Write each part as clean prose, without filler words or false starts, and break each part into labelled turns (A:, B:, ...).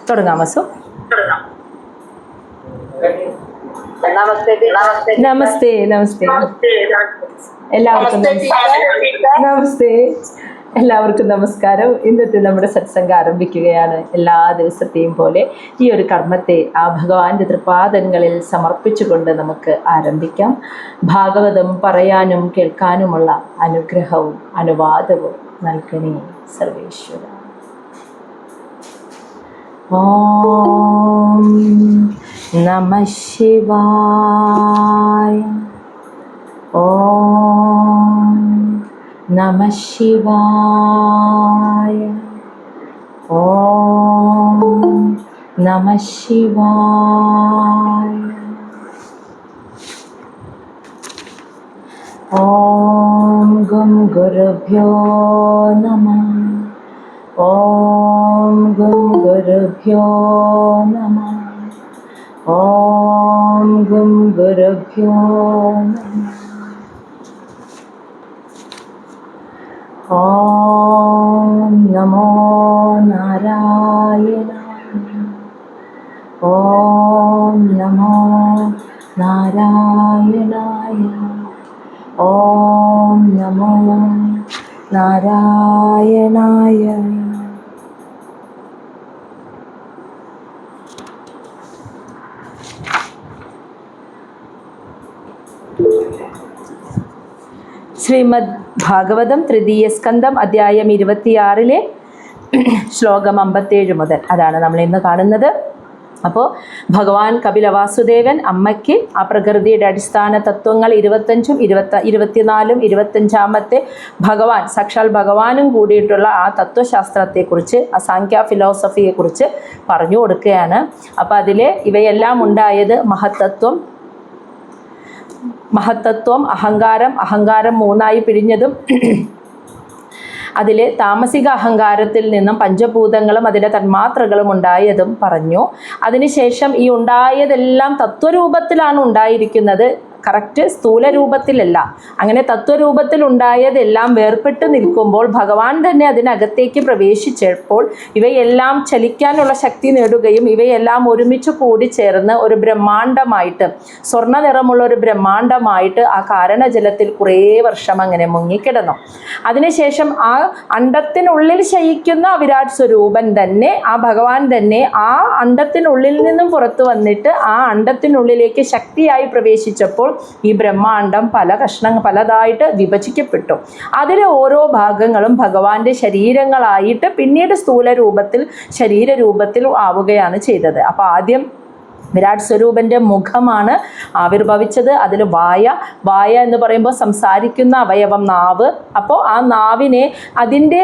A: തുടങ്ങാം വസു. നമസ്തേ നമസ്തേ എല്ലാവർക്കും നമസ്തേ എല്ലാവർക്കും നമസ്കാരം. ഇന്നത്തെ നമ്മുടെ സത്സംഗം ആരംഭിക്കുകയാണ്. എല്ലാ ദിവസത്തെയും പോലെ ഈ ഒരു കർമ്മത്തെ ആ ഭഗവാന്റെ തൃപാദങ്ങളിൽ സമർപ്പിച്ചുകൊണ്ട് നമുക്ക് ആരംഭിക്കാം. ഭാഗവതം പറയാനും കേൾക്കാനുമുള്ള അനുഗ്രഹവും അനുവാദവും നൽകണേ സർവേശ്വര. ഓം നമഃ ശിവായ. ഓം നമഃ ശിവായ. ഓം നമഃ ശിവായ. ഓം ഗം ഗുരുഭ്യോ നമഃ. ഓം ഗം ഗുരുഭ്യോ നമഃ. ഓം ഗം ഗുരുഭ്യോ നമഃ. ഓം നമോ നാരായണായ. ഓം നമോ നാരായണായ. ഓം നമോ നാരായണായ. ശ്രീമദ് ഭാഗവതം തൃതീയ സ്കന്ധം അധ്യായം 26 ശ്ലോകം 57 മുതൽ അതാണ് നമ്മൾ ഇന്ന് കാണുന്നത്. അപ്പോൾ ഭഗവാൻ കപില വാസുദേവൻ അമ്മയ്ക്ക് ആ പ്രകൃതിയുടെ അടിസ്ഥാന തത്വങ്ങൾ 25ഉം 24ഉം 25ാമത്തെ ഭഗവാൻ സാക്ഷാൽ ഭഗവാനും കൂടിയിട്ടുള്ള ആ തത്വശാസ്ത്രത്തെക്കുറിച്ച് ആ സാങ്ക്യ ഫിലോസഫിയെക്കുറിച്ച് പറഞ്ഞു കൊടുക്കുകയാണ്. അപ്പോൾ അതിൽ ഇവയെല്ലാം ഉണ്ടായത് മഹത്തത്വം അഹങ്കാരം 3ആയി പിരിഞ്ഞതും അതിൽ താമസിക അഹങ്കാരത്തിൽ നിന്നും പഞ്ചഭൂതങ്ങളും അതിലെ തന്മാത്രകളും ഉണ്ടായതും പറഞ്ഞു. അതിനുശേഷം ഈ ഉണ്ടായതെല്ലാം തത്വരൂപത്തിലാണ് ഉണ്ടായിരിക്കുന്നത്, കറക്റ്റ് സ്ഥൂല രൂപത്തിലല്ല. അങ്ങനെ തത്വരൂപത്തിൽ ഉണ്ടായതെല്ലാം വേർപെട്ട് നിൽക്കുമ്പോൾ ഭഗവാൻ തന്നെ അതിനകത്തേക്ക് പ്രവേശിച്ചപ്പോൾ ഇവയെല്ലാം ചലിക്കാനുള്ള ശക്തി നേടുകയും ഇവയെല്ലാം ഒരുമിച്ച് കൂടിച്ചേർന്ന് ഒരു ബ്രഹ്മാണ്ടമായിട്ട്, സ്വർണ്ണ നിറമുള്ള ഒരു ബ്രഹ്മാണ്ടമായിട്ട് ആ കാരണജലത്തിൽ കുറേ വർഷം അങ്ങനെ മുങ്ങിക്കിടന്നു. അതിനുശേഷം ആ അണ്ടത്തിനുള്ളിൽ ശയിക്കുന്ന വിരാട് സ്വരൂപൻ തന്നെ, ആ ഭഗവാൻ തന്നെ ആ അണ്ടത്തിനുള്ളിൽ നിന്നും പുറത്തു വന്നിട്ട് ആ അണ്ടത്തിനുള്ളിലേക്ക് ശക്തിയായി പ്രവേശിച്ചപ്പോൾ ഈ ബ്രഹ്മാണ്ടം പലതായിട്ട് വിഭജിക്കപ്പെട്ടു. അതിലെ ഓരോ ഭാഗങ്ങളും ഭഗവാന്റെ ശരീരങ്ങളായിട്ട് പിന്നീട് സ്ഥൂല രൂപത്തിൽ ശരീരരൂപത്തിൽ ആവുകയാണ് ചെയ്തത്. അപ്പോൾ ആദ്യം വിരാട് സ്വരൂപൻ്റെ മുഖമാണ് ആവിർഭവിച്ചത്. അതിൽ വായ എന്ന് പറയുമ്പോൾ സംസാരിക്കുന്ന അവയവം നാവ്. അപ്പോൾ ആ നാവിനെ അതിൻ്റെ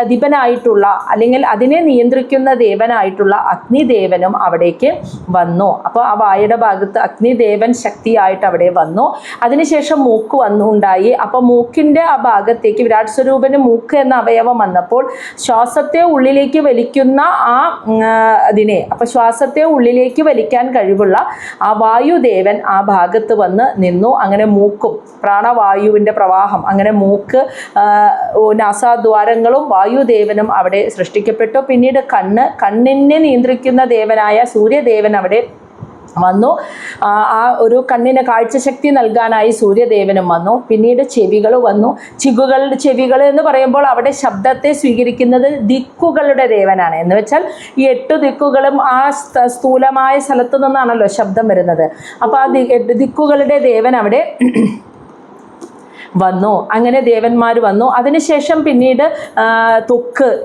A: അധിപനായിട്ടുള്ള അല്ലെങ്കിൽ അതിനെ നിയന്ത്രിക്കുന്ന ദേവനായിട്ടുള്ള അഗ്നിദേവനും അവിടേക്ക് വന്നു. അപ്പോൾ ആ വായുടെ ഭാഗത്ത് അഗ്നിദേവൻ ശക്തിയായിട്ട് അവിടെ വന്നു. അതിനുശേഷം മൂക്ക് ഉണ്ടായി. അപ്പോൾ മൂക്കിൻ്റെ ആ ഭാഗത്തേക്ക് വിരാട് സ്വരൂപന് മൂക്ക് എന്ന അവയവം വന്നപ്പോൾ ശ്വാസത്തെ ഉള്ളിലേക്ക് വലിക്കുന്ന അപ്പോൾ ശ്വാസത്തെ ഉള്ളിലേക്ക് വലിക്കാൻ കഴിവുള്ള ആ വായുദേവൻ ആ ഭാഗത്ത് വന്ന് നിന്നു. അങ്ങനെ മൂക്കും പ്രാണവായുവിൻ്റെ പ്രവാഹം, അങ്ങനെ മൂക്ക് നാസാദ്വാരങ്ങളും വായുദേവനും അവിടെ സൃഷ്ടിക്കപ്പെട്ടു. പിന്നീട് കണ്ണിനെ നിയന്ത്രിക്കുന്ന ദേവനായ സൂര്യദേവൻ അവിടെ വന്നു. ആ ഒരു കണ്ണിന് കാഴ്ചശക്തി നൽകാനായി സൂര്യദേവനും വന്നു. പിന്നീട് ചെവികൾ വന്നു. ചെവികൾ എന്ന് പറയുമ്പോൾ അവിടെ ശബ്ദത്തെ സ്വീകരിക്കുന്നത് ദിക്കുകളുടെ ദേവനാണ്. എന്ന് വെച്ചാൽ ഈ 8 ദിക്കുകളും ആ സ്ഥൂലമായ സ്ഥലത്തു നിന്നാണല്ലോ ശബ്ദം വരുന്നത്. അപ്പോൾ ആ ദിക്കുകളുടെ ദേവൻ അവിടെ വന്നു. അങ്ങനെ ദേവന്മാർ വന്നു. അതിനുശേഷം പിന്നീട്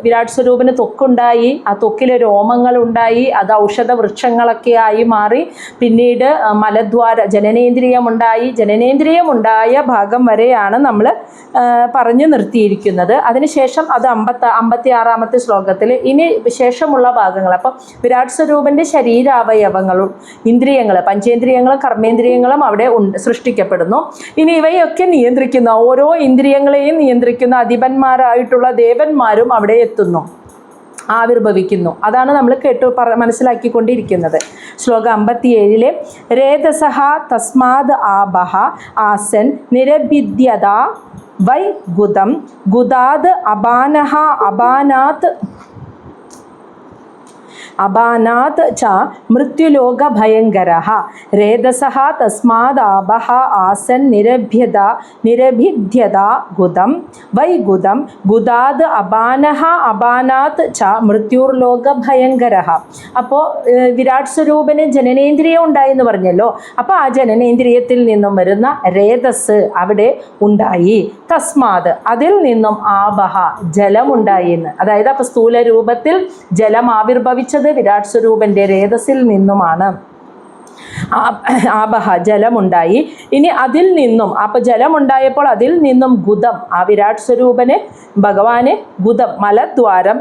A: വിരാട് സ്വരൂപിന് ത്വക്കുണ്ടായി. ആ ത്വക്കിലെ രോമങ്ങളുണ്ടായി. അത് ഔഷധ വൃക്ഷങ്ങളൊക്കെ ആയി മാറി. പിന്നീട് ജനനേന്ദ്രിയമുണ്ടായ ഭാഗം വരെയാണ് നമ്മൾ പറഞ്ഞു നിർത്തിയിരിക്കുന്നത്. അതിനുശേഷം അത് 56ാമത്തെ ശ്ലോകത്തിൽ ഇനി ശേഷമുള്ള ഭാഗങ്ങൾ. അപ്പം വിരാട് സ്വരൂപൻ്റെ ശരീരാവയവങ്ങളും ഇന്ദ്രിയങ്ങൾ, പഞ്ചേന്ദ്രിയങ്ങളും കർമ്മേന്ദ്രിയങ്ങളും അവിടെ സൃഷ്ടിക്കപ്പെടുന്നു. ഇനി ഇവയൊക്കെ നിയന്ത്രിക്കുന്ന ഓരോ ഇന്ദ്രിയങ്ങളെയും നിയന്ത്രിക്കുന്ന അധിപന്മാരായിട്ടുള്ള ദേവന്മാരും അവിടെ എത്തുന്നു, ആവിർഭവിക്കുന്നു. അതാണ് നമ്മൾ മനസ്സിലാക്കിക്കൊണ്ടിരിക്കുന്നത്. ശ്ലോകം 57 രേതസഹ തസ്മാത് ആബഹ ആസൻ നിരഭിദ്യത വൈ ഗുദം ഗുദാത് അപാനഹ അപാനാത് അപാനാത് ച മൃത്യുലോക ഭയങ്കരഃ രേതസഃ തസ്മാദാപഃ ആസൻ നിരഭിദ്യത ഗുദം വൈഗുദം ഗുദാത് അപാനഃ അപാനാത് ച മൃത്യുർലോക ഭയങ്കരഃ. അപ്പോൾ വിരാട് സ്വരൂപന് ജനനേന്ദ്രിയം ഉണ്ടായി എന്ന് പറഞ്ഞല്ലോ. അപ്പോൾ ആ ജനനേന്ദ്രിയത്തിൽ നിന്നും വരുന്ന രേതസ് അവിടെ ഉണ്ടായി. തസ്മാത് അതിൽ നിന്നും ആബഹ ജലമുണ്ടായി എന്ന്. അതായത് അപ്പോൾ സ്ഥൂല രൂപത്തിൽ ജലം ആവിർഭവിച്ചത് വിരാട് സ്വരൂപന്റെ രേതസിൽ നിന്നുമാണ്. ആബഹ ജലമുണ്ടായി. ഇനി അതിൽ നിന്നും അപ്പോൾ ജലമുണ്ടായപ്പോൾ അതിൽ നിന്നും ഗുദം ആ വിരാട് സ്വരൂപന് ഭഗവാന് ഗുദം മലദ്വാരം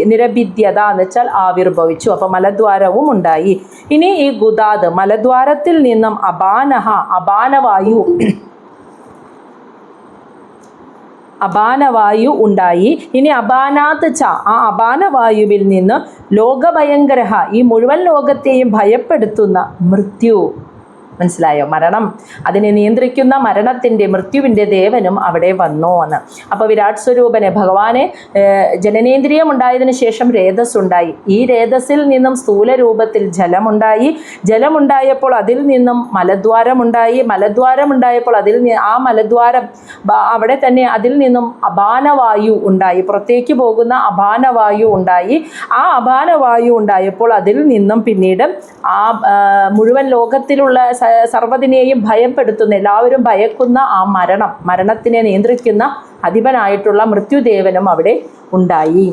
A: നിരഭിദ്യത എന്ന് വെച്ചാൽ ആവിർഭവിച്ചു. അപ്പോൾ മലദ്വാരവും ഉണ്ടായി. ഇനി ഈ ഗുദാത് മലദ്വാരത്തിൽ നിന്നും അപാനഹ അപാനവായു ഉണ്ടായി. ഇനി അപാനാത് ച ആ അപാനവായുവിൽ നിന്ന് ലോകഭയങ്കര ഈ മുഴുവൻ ലോകത്തെയും ഭയപ്പെടുത്തുന്ന മൃത്യു. മനസ്സിലായോ? മരണം, അതിനെ നിയന്ത്രിക്കുന്ന മൃത്യുവിൻ്റെ ദേവനും അവിടെ വന്നു എന്ന്. അപ്പോൾ വിരാട് സ്വരൂപനെ ഭഗവാനെ ജനനേന്ദ്രിയം ഉണ്ടായതിനു ശേഷം രേതസ് ഉണ്ടായി. ഈ രേതസിൽ നിന്നും സ്ഥൂല രൂപത്തിൽ ജലമുണ്ടായി. ജലമുണ്ടായപ്പോൾ അതിൽ നിന്നും മലദ്വാരമുണ്ടായി. മലദ്വാരമുണ്ടായപ്പോൾ ആ മലദ്വാരം അവിടെ തന്നെ അതിൽ നിന്നും അപാനവായു ഉണ്ടായി. പുറത്തേക്ക് പോകുന്ന അപാനവായു ഉണ്ടായി. ആ അപാനവായു ഉണ്ടായപ്പോൾ അതിൽ നിന്നും പിന്നീട് ആ മുഴുവൻ ലോകത്തിലുള്ള സർവ്വതിനെയും ഭയപ്പെടുത്തുന്ന, എല്ലാവരും ഭയക്കുന്ന ആ മരണത്തിനെ നിയന്ത്രിക്കുന്ന അധിപനായിട്ടുള്ള മൃത്യുദേവനും അവിടെ ഉണ്ടായി.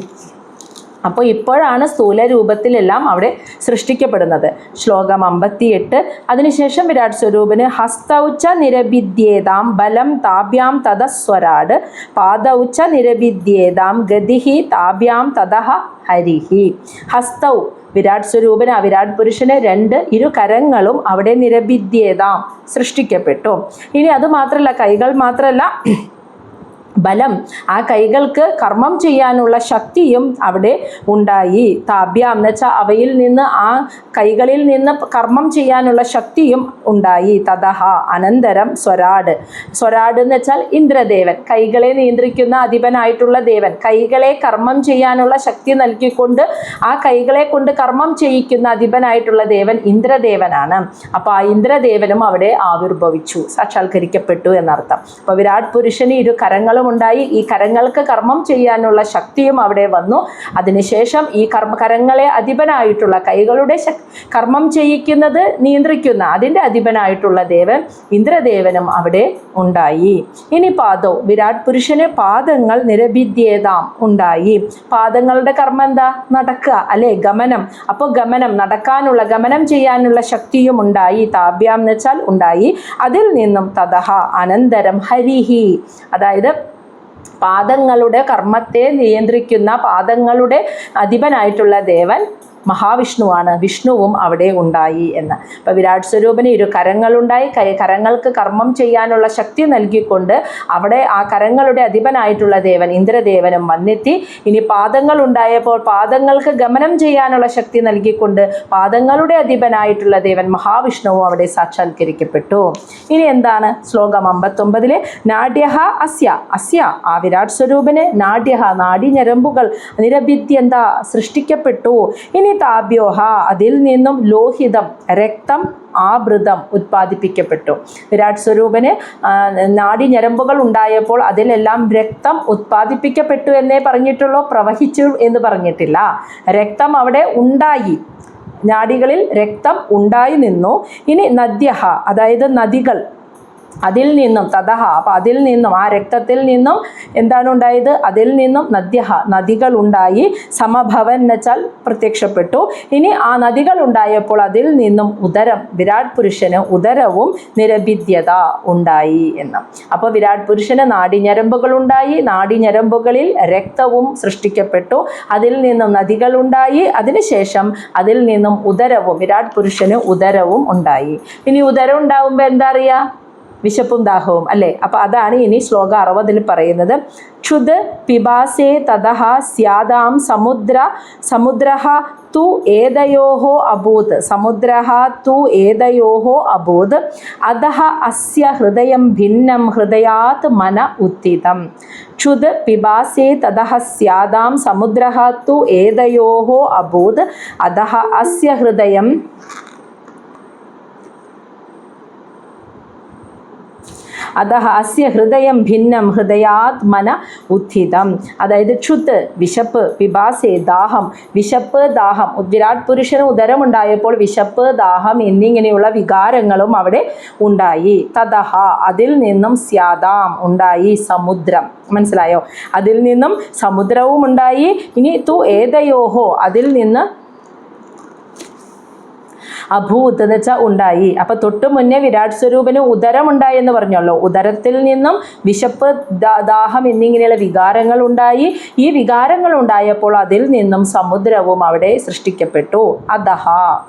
A: അപ്പോൾ ഇപ്പോഴാണ് സ്ഥൂല രൂപത്തിലെല്ലാം അവിടെ സൃഷ്ടിക്കപ്പെടുന്നത്. ശ്ലോകം 58. അതിനുശേഷം വിരാട് സ്വരൂപന് ഹസ്തൗച്ച നിരഭിദ്യേതാം ബലം താഭ്യാം തതസ്വരാട് പാദൗച്ച നിരഭിദ്യേതാം ഗതിഹി താഭ്യാം തതഃ ഹരിഹി. ഹസ്തൗ വിരാട് സ്വരൂപന് ആ വിരാട് പുരുഷന് ഇരു കരങ്ങളും അവിടെ നിരഭിദ്യേതാം സൃഷ്ടിക്കപ്പെട്ടു. ഇനി അത് മാത്രമല്ല, കൈകൾ മാത്രമല്ല, ബലം ആ കൈകൾക്ക് കർമ്മം ചെയ്യാനുള്ള ശക്തിയും അവിടെ ഉണ്ടായി. താഭ്യാം എന്ന് വെച്ചാൽ അവയിൽ നിന്ന് ആ കൈകളിൽ നിന്ന് കർമ്മം ചെയ്യാനുള്ള ശക്തിയും ഉണ്ടായി. തതഹ അനന്തരം സ്വരാട് എന്ന് വെച്ചാൽ ഇന്ദ്രദേവൻ, കൈകളെ നിയന്ത്രിക്കുന്ന അധിപനായിട്ടുള്ള ദേവൻ, കൈകളെ കർമ്മം ചെയ്യാനുള്ള ശക്തി നൽകിക്കൊണ്ട് ആ കൈകളെ കൊണ്ട് കർമ്മം ചെയ്യിക്കുന്ന അധിപനായിട്ടുള്ള ദേവൻ ഇന്ദ്രദേവനാണ്. അപ്പോൾ ആ ഇന്ദ്രദേവനും അവിടെ ആവിർഭവിച്ചു, സാക്ഷാത്കരിക്കപ്പെട്ടു എന്നർത്ഥം. അപ്പോൾ വിരാട് പുരുഷന് ഇരു കരങ്ങളും ഉണ്ടായി. ഈ കരങ്ങൾക്ക് കർമ്മം ചെയ്യാനുള്ള ശക്തിയും അവിടെ വന്നു. അതിനുശേഷം ഈ കരങ്ങളെ അധിപനായിട്ടുള്ള കൈകളുടെ കർമ്മം ചെയ്യിക്കുന്നത് നിയന്ത്രിക്കുന്ന അതിൻ്റെ അധിപനായിട്ടുള്ള ദേവൻ ഇന്ദ്രദേവനും അവിടെ ഉണ്ടായി. ഇനി പാദോ വിരാട് പുരുഷന് പാദങ്ങൾ നിരഭിദ്യേതാം ഉണ്ടായി. പാദങ്ങളുടെ കർമ്മം എന്താ? നടക്കുക അല്ലെ, ഗമനം. അപ്പോൾ ഗമനം ചെയ്യാനുള്ള ശക്തിയും ഉണ്ടായി. താഭ്യാം എന്ന് വെച്ചാൽ ഉണ്ടായി. അതിൽ നിന്നും തതഹ അനന്തരം ഹരിഹി, അതായത് പാദങ്ങളുടെ കർമ്മത്തെ നിയന്ത്രിക്കുന്ന പാദങ്ങളുടെ അധിപനായിട്ടുള്ള ദേവൻ മഹാവിഷ്ണുവാണ്. വിഷ്ണുവും അവിടെ ഉണ്ടായി എന്ന്. അപ്പോൾ വിരാട് സ്വരൂപന് ഇരു കരങ്ങളുണ്ടായി. കരങ്ങൾക്ക് കർമ്മം ചെയ്യാനുള്ള ശക്തി നൽകിക്കൊണ്ട് അവിടെ ആ കരങ്ങളുടെ അധിപനായിട്ടുള്ള ദേവൻ ഇന്ദ്രദേവനും വന്നെത്തി. ഇനി പാദങ്ങൾ ഉണ്ടായപ്പോൾ പാദങ്ങൾക്ക് ഗമനം ചെയ്യാനുള്ള ശക്തി നൽകിക്കൊണ്ട് പാദങ്ങളുടെ അധിപനായിട്ടുള്ള ദേവൻ മഹാവിഷ്ണുവും അവിടെ സാക്ഷാത്കരിക്കപ്പെട്ടു. ഇനി എന്താണ്? ശ്ലോകം 59 നാട്യഹ അസ്യ ആ വിരാട് സ്വരൂപന് നാട്യഹ നാഡിഞരമ്പുകൾ നിരഭിദ്യന്ത സൃഷ്ടിക്കപ്പെട്ടു. ഇനി താഭ്യോഹ അതിൽ നിന്നും ലോഹിതം രക്തം ആഭൃതം ഉത്പാദിപ്പിക്കപ്പെട്ടു. വിരാട് സ്വരൂപന് നാഡിഞരമ്പുകൾ ഉണ്ടായപ്പോൾ അതിലെല്ലാം രക്തം ഉത്പാദിപ്പിക്കപ്പെട്ടു എന്നേ പറഞ്ഞിട്ടുള്ളൂ, പ്രവഹിച്ചു എന്ന് പറഞ്ഞിട്ടില്ല. രക്തം അവിടെ ഉണ്ടായി, നാഡികളിൽ രക്തം ഉണ്ടായി നിന്നു. ഇനി നദ്യഹ അതായത് നദികൾ, അതിൽ നിന്നും തതഹ അപ്പോൾ അതിൽ നിന്നും ആ രക്തത്തിൽ നിന്നും എന്താണ് ഉണ്ടായത്? അതിൽ നിന്നും നദികൾ ഉണ്ടായി. സമഭവൻ എന്ന് വെച്ചാൽ പ്രത്യക്ഷപ്പെട്ടു. ഇനി ആ നദികൾ ഉണ്ടായപ്പോൾ അതിൽ നിന്നും ഉദരം, വിരാട് പുരുഷന് ഉദരവും നിരഭിദ്യത ഉണ്ടായി എന്ന്. അപ്പോൾ വിരാട് പുരുഷന് നാഡിഞരമ്പുകൾ ഉണ്ടായി. നാഡിഞരമ്പുകളിൽ രക്തവും സൃഷ്ടിക്കപ്പെട്ടു. അതിൽ നിന്നും നദികൾ ഉണ്ടായി. അതിനുശേഷം അതിൽ നിന്നും ഉദരവും, വിരാട് പുരുഷന് ഉദരവും ഉണ്ടായി. ഇനി ഉദരം ഉണ്ടാവുമ്പോൾ എന്താ അറിയുക? വിശപ്പും ദാഹവും അല്ലേ. അപ്പോൾ അതാണ് ഇനി ശ്ലോകം 60 പറയുന്നത്. ക്ഷുത് പിബാസേ തതഃ സ്യാദാം സമുദ്രഃ തു ഏതയോഃ അഭൂത് അധഃ അസ്യ ഹൃദയം ഭിന്നം ഹൃദയാത് മന ഉത്തിതം. ക്ഷുത് പിബാസേ തതഃ സ്യാദാം സമുദ്രഃ തു ഏതയോഃ അഭൂത് അധഃ അസ്യ ഹൃദയം ഭിന്നം ഹൃദയാത് മന ഉത്ഥിതം. അതായത് ക്ഷുത് വിശപ്പ്, പിബാസേ ദാഹം, വിശപ്പ് ദാഹം. വിരാട് പുരുഷന് ഉദരമുണ്ടായപ്പോൾ വിശപ്പ് ദാഹം എന്നിങ്ങനെയുള്ള വികാരങ്ങളും അവിടെ ഉണ്ടായി. തതഹ അതിൽ നിന്നും സ്യാദാം ഉണ്ടായി സമുദ്രം. മനസ്സിലായോ? അതിൽ നിന്നും സമുദ്രവും ഉണ്ടായി. ഇനി തു ഏതയോഹോ അതിൽ നിന്ന് അഭൂത് എന്ന് വെച്ചാൽ ഉണ്ടായി. അപ്പം തൊട്ട് മുന്നേ വിരാട് സ്വരൂപന് ഉദരമുണ്ടായി എന്ന് പറഞ്ഞല്ലോ. ഉദരത്തിൽ നിന്നും വിശപ്പ് ദാഹം എന്നിങ്ങനെയുള്ള വികാരങ്ങൾ ഉണ്ടായി. ഈ വികാരങ്ങൾ ഉണ്ടായപ്പോൾ അതിൽ നിന്നും സമുദ്രവും അവിടെ സൃഷ്ടിക്കപ്പെട്ടു. അധഹ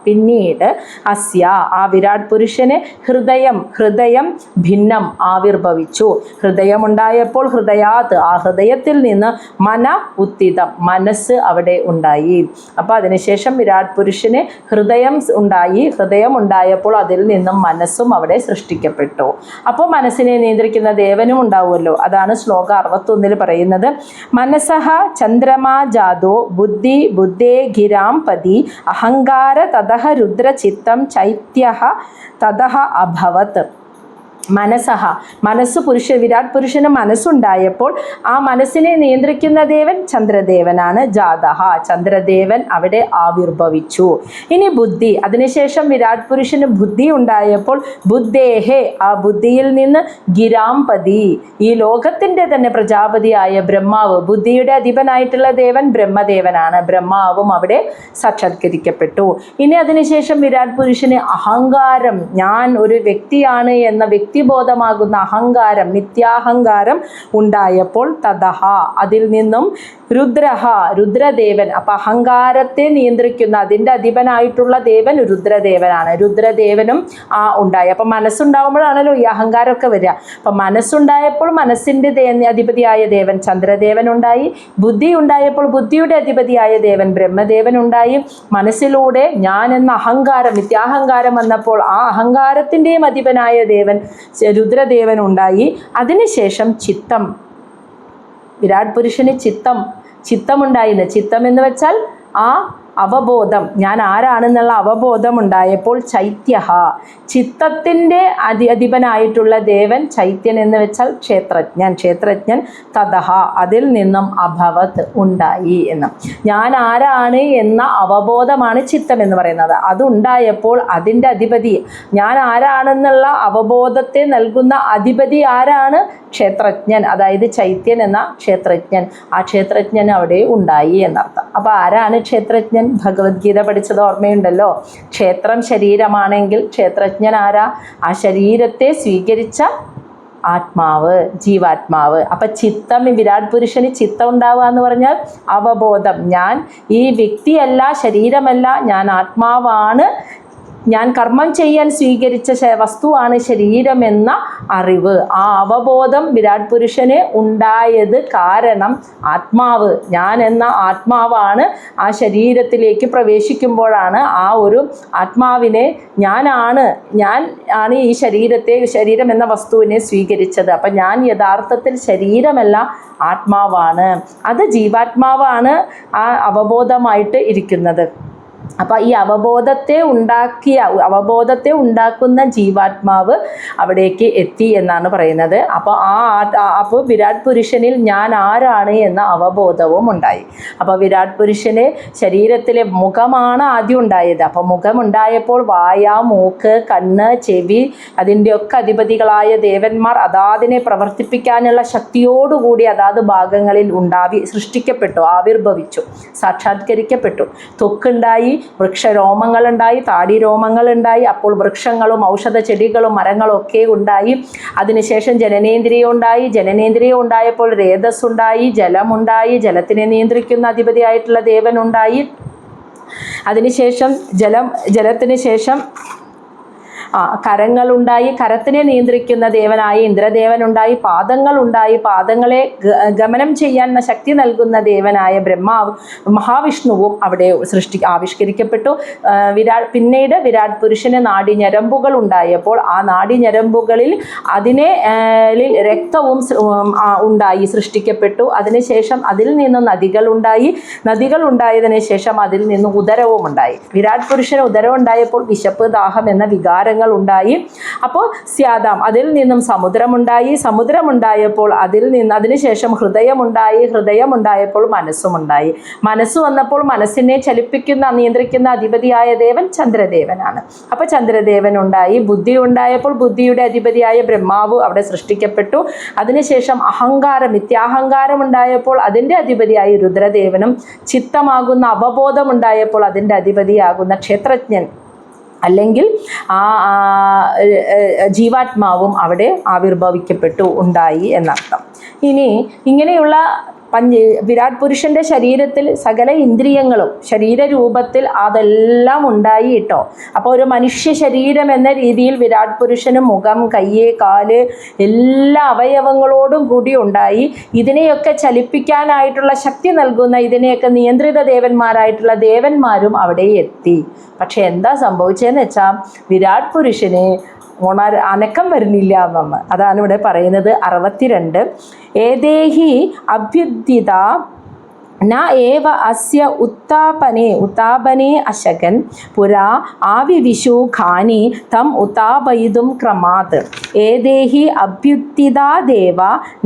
A: പിന്നീട് അസ്യ ആ വിരാട് പുരുഷന് ഹൃദയം ഭിന്നം ആവിർഭവിച്ചു. ഹൃദയമുണ്ടായപ്പോൾ ഹൃദയാത് ആ ഹൃദയത്തിൽ നിന്ന് മന ഉത്തിതം മനസ്സ് അവിടെ ഉണ്ടായി. അപ്പോൾ അതിനുശേഷം വിരാട് പുരുഷന് ഹൃദയം ഉണ്ടായപ്പോൾ അതിൽ നിന്നും മനസ്സും അവിടെ സൃഷ്ടിക്കപ്പെട്ടു. അപ്പോൾ മനസ്സിനെ നിയന്ത്രിക്കുന്ന ദേവനും ഉണ്ടാവുമല്ലോ. അതാണ് ശ്ലോകം 61 പറയുന്നത്. മനസഃ ചന്ദ്രമാ ജാതോ ബുദ്ധേ ഗിരാം പതി അഹങ്കാര തതഃ രുദ്രചിത്തം ചൈത്യഃ തതഃ അഭവത്. മനസ്സ് വിരാട് പുരുഷന് മനസ്സുണ്ടായപ്പോൾ ആ മനസ്സിനെ നിയന്ത്രിക്കുന്ന ദേവൻ ചന്ദ്രദേവനാണ്. ജാതഃ ചന്ദ്രദേവൻ അവിടെ ആവിർഭവിച്ചു. ഇനി ബുദ്ധി, അതിനുശേഷം വിരാട് പുരുഷന് ബുദ്ധി ഉണ്ടായപ്പോൾ ബുദ്ധേഹേ ആ ബുദ്ധിയിൽ നിന്ന് ഗിരാംപതി ഈ ലോകത്തിൻ്റെ തന്നെ പ്രജാപതിയായ ബ്രഹ്മാവ്, ബുദ്ധിയുടെ അധിപനായിട്ടുള്ള ദേവൻ ബ്രഹ്മദേവനാണ്. ബ്രഹ്മാവും അവിടെ സാക്ഷാത്കരിക്കപ്പെട്ടു. ഇനി അതിനുശേഷം വിരാട് പുരുഷന് അഹങ്കാരം, ഞാൻ ഒരു വ്യക്തിയാണ് എന്ന വ്യക്തിബോധമാകുന്ന അഹങ്കാരം, മിഥ്യാഹങ്കാരം ഉണ്ടായപ്പോൾ തതഹ അതിൽ നിന്നും രുദ്രദേവൻ. അപ്പം അഹങ്കാരത്തെ നിയന്ത്രിക്കുന്ന അതിൻ്റെ അധിപനായിട്ടുള്ള ദേവൻ രുദ്രദേവനാണ്. രുദ്രദേവനും ഉണ്ടായി. അപ്പം മനസ്സുണ്ടാകുമ്പോഴാണല്ലോ ഈ അഹങ്കാരമൊക്കെ വരിക. അപ്പം മനസ്സുണ്ടായപ്പോൾ മനസ്സിൻ്റെ അധിപതിയായ ദേവൻ ചന്ദ്രദേവൻ ഉണ്ടായി. ബുദ്ധി ഉണ്ടായപ്പോൾ ബുദ്ധിയുടെ അധിപതിയായ ദേവൻ ബ്രഹ്മദേവൻ ഉണ്ടായി. മനസ്സിലൂടെ ഞാൻ എന്ന അഹങ്കാരം, മിഥ്യാഹങ്കാരം വന്നപ്പോൾ ആ അഹങ്കാരത്തിൻ്റെയും അധിപനായ ദേവൻ രുദ്രദേവൻ ഉണ്ടായി. അതിനുശേഷം ചിത്തം, വിരാട് പുരുഷന് ചിത്തമുണ്ടായില്ല. ചിത്തം എന്ന് വെച്ചാൽ ആ അവബോധം, ഞാൻ ആരാണെന്നുള്ള അവബോധം ഉണ്ടായപ്പോൾ ചൈത്യഃ ചിത്തത്തിൻ്റെ അധിപനായിട്ടുള്ള ദേവൻ ചൈത്യൻ എന്ന് വെച്ചാൽ ക്ഷേത്രജ്ഞൻ തതഹ അതിൽ നിന്നും അഭവത് ഉണ്ടായി എന്ന്. ഞാൻ ആരാണ് എന്ന അവബോധമാണ് ചിത്തം എന്ന് പറയുന്നത്. അതുണ്ടായപ്പോൾ അതിൻ്റെ അധിപതി, ഞാൻ ആരാണെന്നുള്ള അവബോധത്തെ നൽകുന്ന അധിപതി ആരാണ്? ക്ഷേത്രജ്ഞൻ, അതായത് ചൈത്യൻ എന്ന ക്ഷേത്രജ്ഞൻ. ആ ക്ഷേത്രജ്ഞൻ അവിടെ ഉണ്ടായി എന്നർത്ഥം. അപ്പോൾ ആരാണ് ക്ഷേത്രജ്ഞൻ? ഭഗവത്ഗീത പഠിച്ചത് ഓർമ്മയുണ്ടല്ലോ. ക്ഷേത്രം ശരീരമാണെങ്കിൽ ക്ഷേത്രജ്ഞൻ ആരാ? ആ ശരീരത്തെ സ്വീകരിച്ച ആത്മാവ്, ജീവാത്മാവ്. അപ്പം ചിത്തം, വിരാട് പുരുഷന് ചിത്തം ഉണ്ടാവുക എന്ന് പറഞ്ഞാൽ അവബോധം, ഞാൻ ഈ വ്യക്തിയല്ല, ശരീരമല്ല, ഞാൻ ആത്മാവാണ്, ഞാൻ കർമ്മം ചെയ്യാൻ സ്വീകരിച്ച വസ്തുവാണ് ശരീരമെന്ന അറിവ്. ആ അവബോധം വിരാട് പുരുഷന് ഉണ്ടായത് കാരണം ആത്മാവ്, ഞാൻ എന്ന ആത്മാവാണ് ആ ശരീരത്തിലേക്ക് പ്രവേശിക്കുമ്പോഴാണ് ആ ഒരു ആത്മാവിനെ ഞാൻ ആണ് ഈ ശരീരം എന്ന വസ്തുവിനെ സ്വീകരിച്ചത്. അപ്പം ഞാൻ യഥാർത്ഥത്തിൽ ശരീരമല്ല, ആത്മാവാണ്. അത് ജീവാത്മാവാണ് ആ അവബോധമായിട്ട് ഇരിക്കുന്നത്. അപ്പോൾ ഈ അവബോധത്തെ ഉണ്ടാക്കുന്ന ജീവാത്മാവ് അവിടേക്ക് എത്തി എന്നാണ് പറയുന്നത്. അപ്പോൾ വിരാട് പുരുഷനിൽ ഞാൻ ആരാണ് എന്ന അവബോധവും ഉണ്ടായി. അപ്പോൾ വിരാട് പുരുഷന് ശരീരത്തിലെ മുഖമാണ് ആദ്യം ഉണ്ടായത്. അപ്പോൾ മുഖമുണ്ടായപ്പോൾ വായ, മൂക്ക്, കണ്ണ്, ചെവി, അതിൻ്റെയൊക്കെ അധിപതികളായ ദേവന്മാർ അതാതിനെ പ്രവർത്തിപ്പിക്കാനുള്ള ശക്തിയോടുകൂടി അതാത് ഭാഗങ്ങളിൽ സൃഷ്ടിക്കപ്പെട്ടു, ആവിർഭവിച്ചു, സാക്ഷാത്കരിക്കപ്പെട്ടു. തൊക്കുണ്ടായി, വൃക്ഷരോമങ്ങളുണ്ടായി, താടിരോമങ്ങളുണ്ടായി. അപ്പോൾ വൃക്ഷങ്ങളും ഔഷധ ചെടികളും മരങ്ങളും ഒക്കെ ഉണ്ടായി. അതിനുശേഷം ജനനേന്ദ്രിയം ഉണ്ടായി. ജനനേന്ദ്രിയം ഉണ്ടായപ്പോൾ രേതസ്സുണ്ടായി, ജലമുണ്ടായി, ജലത്തിനെ നിയന്ത്രിക്കുന്ന അധിപതിയായിട്ടുള്ള ദേവനുണ്ടായി. അതിനുശേഷം ജലത്തിന് ശേഷം കരങ്ങളുണ്ടായി, കരത്തിനെ നിയന്ത്രിക്കുന്ന ദേവനായ ഇന്ദ്രദേവനുണ്ടായി, പാദങ്ങളുണ്ടായി, പാദങ്ങളെ ഗമനം ചെയ്യാൻ ശക്തി നൽകുന്ന ദേവനായ ബ്രഹ്മാവ് മഹാവിഷ്ണുവും അവിടെ ആവിഷ്കരിക്കപ്പെട്ടു. പിന്നീട് വിരാട് പുരുഷന് നാഡിഞരമ്പുകൾ ഉണ്ടായപ്പോൾ ആ നാഡിഞരമ്പുകളിൽ രക്തവും ഉണ്ടായി സൃഷ്ടിക്കപ്പെട്ടു. അതിനുശേഷം അതിൽ നിന്നും നദികൾ ഉണ്ടായതിനു ശേഷം അതിൽ നിന്ന് ഉദരവും ഉണ്ടായി. വിരാട് പുരുഷന് ഉദരം ഉണ്ടായപ്പോൾ വിശപ്പ്, ദാഹം എന്ന വികാരങ്ങൾ ഉണ്ടായി. അപ്പോൾ സ്യാദാം, അതിൽ നിന്നും സമുദ്രമുണ്ടായപ്പോൾ അതിനുശേഷം ഹൃദയമുണ്ടായപ്പോൾ മനസ്സുമുണ്ടായി. മനസ്സ് വന്നപ്പോൾ മനസ്സിനെ നിയന്ത്രിക്കുന്ന അധിപതിയായ ദേവൻ ചന്ദ്രദേവനാണ്. അപ്പോൾ ചന്ദ്രദേവൻ ഉണ്ടായി. ബുദ്ധി ഉണ്ടായപ്പോൾ ബുദ്ധിയുടെ അധിപതിയായ ബ്രഹ്മാവ് അവിടെ സൃഷ്ടിക്കപ്പെട്ടു. അതിനുശേഷം മിഥ്യാഹങ്കാരം ഉണ്ടായപ്പോൾ അതിൻ്റെ അധിപതിയായി രുദ്രദേവനും, ചിത്തമാകുന്ന അവബോധം ഉണ്ടായപ്പോൾ അതിൻ്റെ അധിപതിയാകുന്ന ക്ഷേത്രജ്ഞൻ അല്ലെങ്കിൽ ജീവാത്മാവും അവിടെ ആവിർഭവിക്കപ്പെട്ടു, ഉണ്ടായി എന്നർത്ഥം. ഇനി ഇങ്ങനെയുള്ള വിരാട് പുരുഷൻ്റെ ശരീരത്തിൽ സകല ഇന്ദ്രിയങ്ങളും ശരീരരൂപത്തിൽ അതെല്ലാം ഉണ്ടായി കേട്ടോ. അപ്പോൾ ഒരു മനുഷ്യ ശരീരം എന്ന രീതിയിൽ വിരാട് പുരുഷന് മുഖം, കയ്യ്, കാല് എല്ലാ അവയവങ്ങളോടും കൂടി ഉണ്ടായി. ഇതിനെയൊക്കെ ചലിപ്പിക്കാനായിട്ടുള്ള ശക്തി നൽകുന്ന, ഇതിനെയൊക്കെ നിയന്ത്രിത ദേവന്മാരായിട്ടുള്ള ദേവന്മാരും അവിടെ എത്തി. പക്ഷെ എന്താ സംഭവിച്ചതെന്ന് വെച്ചാൽ വിരാട് പുരുഷന് അനക്കം വരുന്നില്ല എന്നൊന്ന്. അതാണ് ഇവിടെ പറയുന്നത്. 62 ഏദേഹി അഭ്യുദ്ധിത ന ഏവ അസ്യ ഉത്താപനേ അശകൻ പുരാ ആവിവിഷു ഖാനി തം ഉത്താപയിതും ക്രമാത്. ഏദേഹി അഭ്യുത്തിതാ ദേവ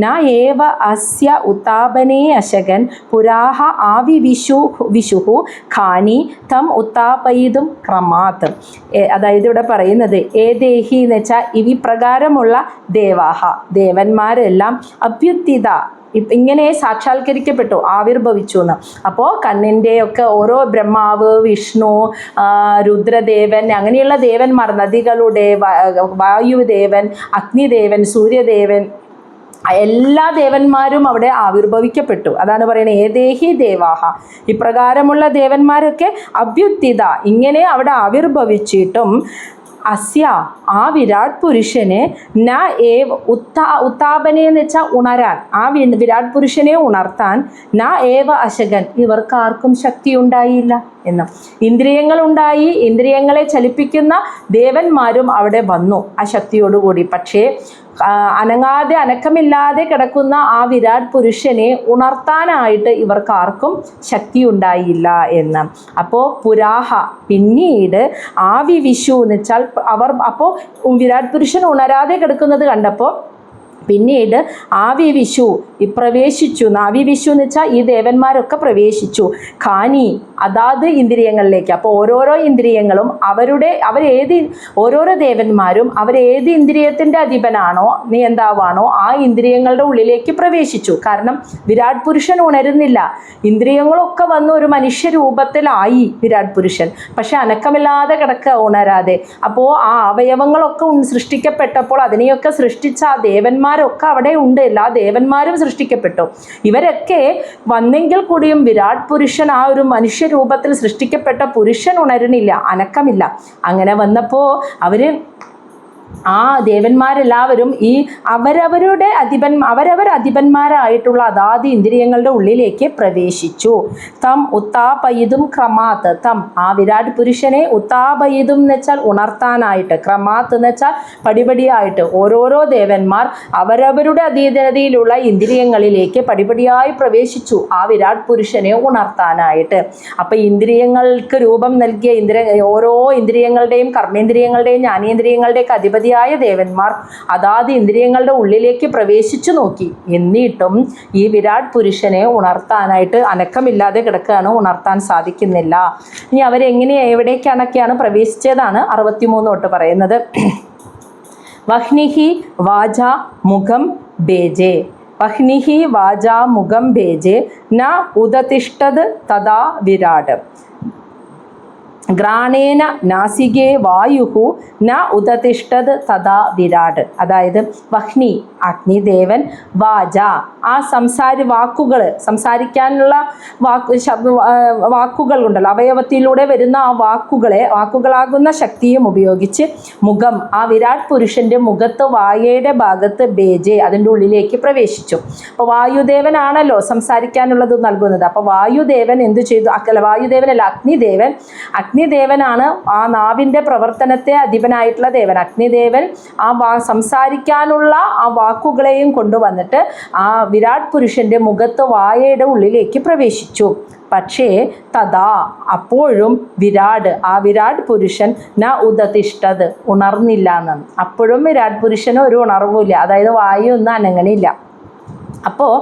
A: ന ഏവ അസ്യ ഉത്താപനേ അശകൻ പുരാഹ വിഷുഹു ഖാനി തം ഉത്താപയിതും ക്രമാത്. അതായത് ഇവിടെ പറയുന്നത് ഏദേഹി എന്ന് വെച്ചാൽ ഇവിപ്രകാരമുള്ള ദേവാഹ, ദേവന്മാരെല്ലാം അഭ്യുത്തിത ഇങ്ങനെ സാക്ഷാത്കരിക്കപ്പെട്ടു, ആവിർഭവിച്ചു എന്ന്. അപ്പോൾ കണ്ണിൻ്റെയൊക്കെ ഓരോ ബ്രഹ്മാവ്, വിഷ്ണു, രുദ്രദേവൻ, അങ്ങനെയുള്ള ദേവന്മാർ, നദികളുടെ വായുദേവൻ, അഗ്നിദേവൻ, സൂര്യദേവൻ, എല്ലാ ദേവന്മാരും അവിടെ ആവിർഭവിക്കപ്പെട്ടു. അതാണ് പറയുന്നത് ഏദേഹി ദേവാഹ, ഇപ്രകാരമുള്ള ദേവന്മാരൊക്കെ അഭ്യുത്തിത ഇങ്ങനെ അവിടെ ആവിർഭവിച്ചിട്ടും അസ്യ ആ വിരാട് പുരുഷനെ ന ഏവ ഉത്താപനെ എന്ന് വെച്ചാൽ ഉണരാൻ, ആ വിരാട് പുരുഷനെ ഉണർത്താൻ ന ഏവ അശകൻ ഇവർക്കാർക്കും ശക്തി ഉണ്ടായില്ല എന്ന്. ഇന്ദ്രിയങ്ങളുണ്ടായി, ഇന്ദ്രിയങ്ങളെ ചലിപ്പിക്കുന്ന ദേവന്മാരും അവിടെ വന്നു ആ ശക്തിയോടുകൂടി. പക്ഷേ അനക്കമില്ലാതെ കിടക്കുന്ന ആ വിരാട് പുരുഷനെ ഉണർത്താനായിട്ട് ഇവർക്കാർക്കും ശക്തി ഉണ്ടായില്ല എന്ന്. അപ്പോൾ പുരാഹ പിന്നീട് ആവിവിഷു എന്ന് വെച്ചാൽ അപ്പോൾ വിരാട് പുരുഷൻ ഉണരാതെ കിടക്കുന്നത് കണ്ടപ്പോൾ പിന്നീട് ആവിവിഷു പ്രവേശിച്ചു. ആവിവിഷു എന്ന് വെച്ചാൽ ഈ ദേവന്മാരൊക്കെ പ്രവേശിച്ചു. ഖാനി അതാത് ഇന്ദ്രിയങ്ങളിലേക്ക്. അപ്പോൾ ഓരോരോ ഇന്ദ്രിയങ്ങളും ഓരോരോ ദേവന്മാരും അവരേത് ഇന്ദ്രിയത്തിൻ്റെ അധിപനാണോ നിയന്താവാണോ ആ ഇന്ദ്രിയങ്ങളുടെ ഉള്ളിലേക്ക് പ്രവേശിച്ചു. കാരണം വിരാട് പുരുഷൻ ഉണരുന്നില്ല. ഇന്ദ്രിയങ്ങളൊക്കെ വന്ന് ഒരു മനുഷ്യരൂപത്തിലായി വിരാട് പുരുഷൻ, പക്ഷെ അനക്കമില്ലാതെ കിടക്കുക ഉണരാതെ. അപ്പോൾ ആ അവയവങ്ങളൊക്കെ സൃഷ്ടിക്കപ്പെട്ടപ്പോൾ അതിനെയൊക്കെ സൃഷ്ടിച്ച ആ ദേവന്മാരൊക്കെ അവിടെ ഉണ്ട്. എല്ലാ ദേവന്മാരും സൃഷ്ടിക്കപ്പെട്ടു. ഇവരൊക്കെ വന്നെങ്കിൽ കൂടിയും വിരാട് പുരുഷൻ ആ ഒരു മനുഷ്യരൂപത്തിൽ സൃഷ്ടിക്കപ്പെട്ട പുരുഷൻ ഉണരുന്നില്ല, അനക്കമില്ല. അങ്ങനെ വന്നപ്പോൾ ആ ദേവന്മാരെല്ലാവരും ഈ അവരവർ അധിപന്മാരായിട്ടുള്ള അതാത് ഇന്ദ്രിയങ്ങളുടെ ഉള്ളിലേക്ക് പ്രവേശിച്ചു. തം ഉത്താപയിതും ക്രമാത്ത്, തം ആ വിരാട് പുരുഷനെ ഉത്താപയിതും എന്ന് വെച്ചാൽ ഉണർത്താനായിട്ട്, ക്രമാത്ത് എന്ന് വെച്ചാൽ പടിപടിയായിട്ട് ഓരോരോ ദേവന്മാർ അവരവരുടെ അധീനതയിലുള്ള ഇന്ദ്രിയങ്ങളിലേക്ക് പടിപടിയായി പ്രവേശിച്ചു ആ വിരാട് പുരുഷനെ ഉണർത്താനായിട്ട്. അപ്പം ഇന്ദ്രിയങ്ങൾക്ക് രൂപം നൽകിയ ഓരോ ഇന്ദ്രിയങ്ങളുടെയും കർമ്മേന്ദ്രിയങ്ങളുടെയും ജ്ഞാനേന്ദ്രിയങ്ങളുടെയൊക്കെ അധിപതിയായ ദേവന്മാർ അതാത് ഇന്ദ്രിയങ്ങളുടെ ഉള്ളിലേക്ക് പ്രവേശിച്ചു നോക്കി. എന്നിട്ടും ഈ വിരാട് പുരുഷനെ ഉണർത്താനായിട്ട് അനക്കമില്ലാതെ കിടക്കുകയാണ്, ഉണർത്താൻ സാധിക്കുന്നില്ല. ഇനി എവിടേക്കാണൊക്കെയാണ് പ്രവേശിച്ചതാണ് 63 തൊട്ട് പറയുന്നത്. വഹ്നിഹി വാച മുഖം ബേജേ, വഹ്നിഹി വാച മുഖം ബേജേ ന ഉദതിഷ്ഠത് തഥാ വിരാട്. ഗ്രാണേന നാസികേ വായുഹു ന ഉദതിഷ്ഠത് തഥാ വിരാട്. അതായത് വഹ്നി അഗ്നിദേവൻ, വാച ആ വാക്കുകൾ, സംസാരിക്കാനുള്ള വാക്കുകൾ ഉണ്ടല്ലോ, അവയവത്തിലൂടെ വരുന്ന ആ വാക്കുകളാകുന്ന ശക്തിയും ഉപയോഗിച്ച് മുഖം, ആ വിരാട് പുരുഷന്റെ മുഖത്ത് വായയുടെ ഭാഗത്ത് ബേജെ അതിൻ്റെ ഉള്ളിലേക്ക് പ്രവേശിച്ചു. അപ്പോൾ വായുദേവനാണല്ലോ സംസാരിക്കാനുള്ളത് നൽകുന്നത്. അപ്പോൾ വായുദേവൻ എന്തു ചെയ്തു? വായുദേവനല്ല, അഗ്നിദേവനാണ് ആ നാവിൻ്റെ പ്രവർത്തനത്തെ അധിപനായിട്ടുള്ള ദേവൻ. അഗ്നിദേവൻ ആ സംസാരിക്കാനുള്ള ആ വാക്കുകളെയും കൊണ്ടുവന്നിട്ട് ആ വിരാട് പുരുഷന്റെ മുഖത്ത് വായയുടെ ഉള്ളിലേക്ക് പ്രവേശിച്ചു. പക്ഷേ തഥാ അപ്പോഴും ആ വിരാട് പുരുഷൻ ന ഉദതിഷ്ഠത് ഉണർന്നില്ല എന്നാണ്. അപ്പോഴും വിരാട് പുരുഷന് ഒരു ഉണർവുമില്ല, അതായത് വായു ഒന്നും അനങ്ങണില്ല. അപ്പോൾ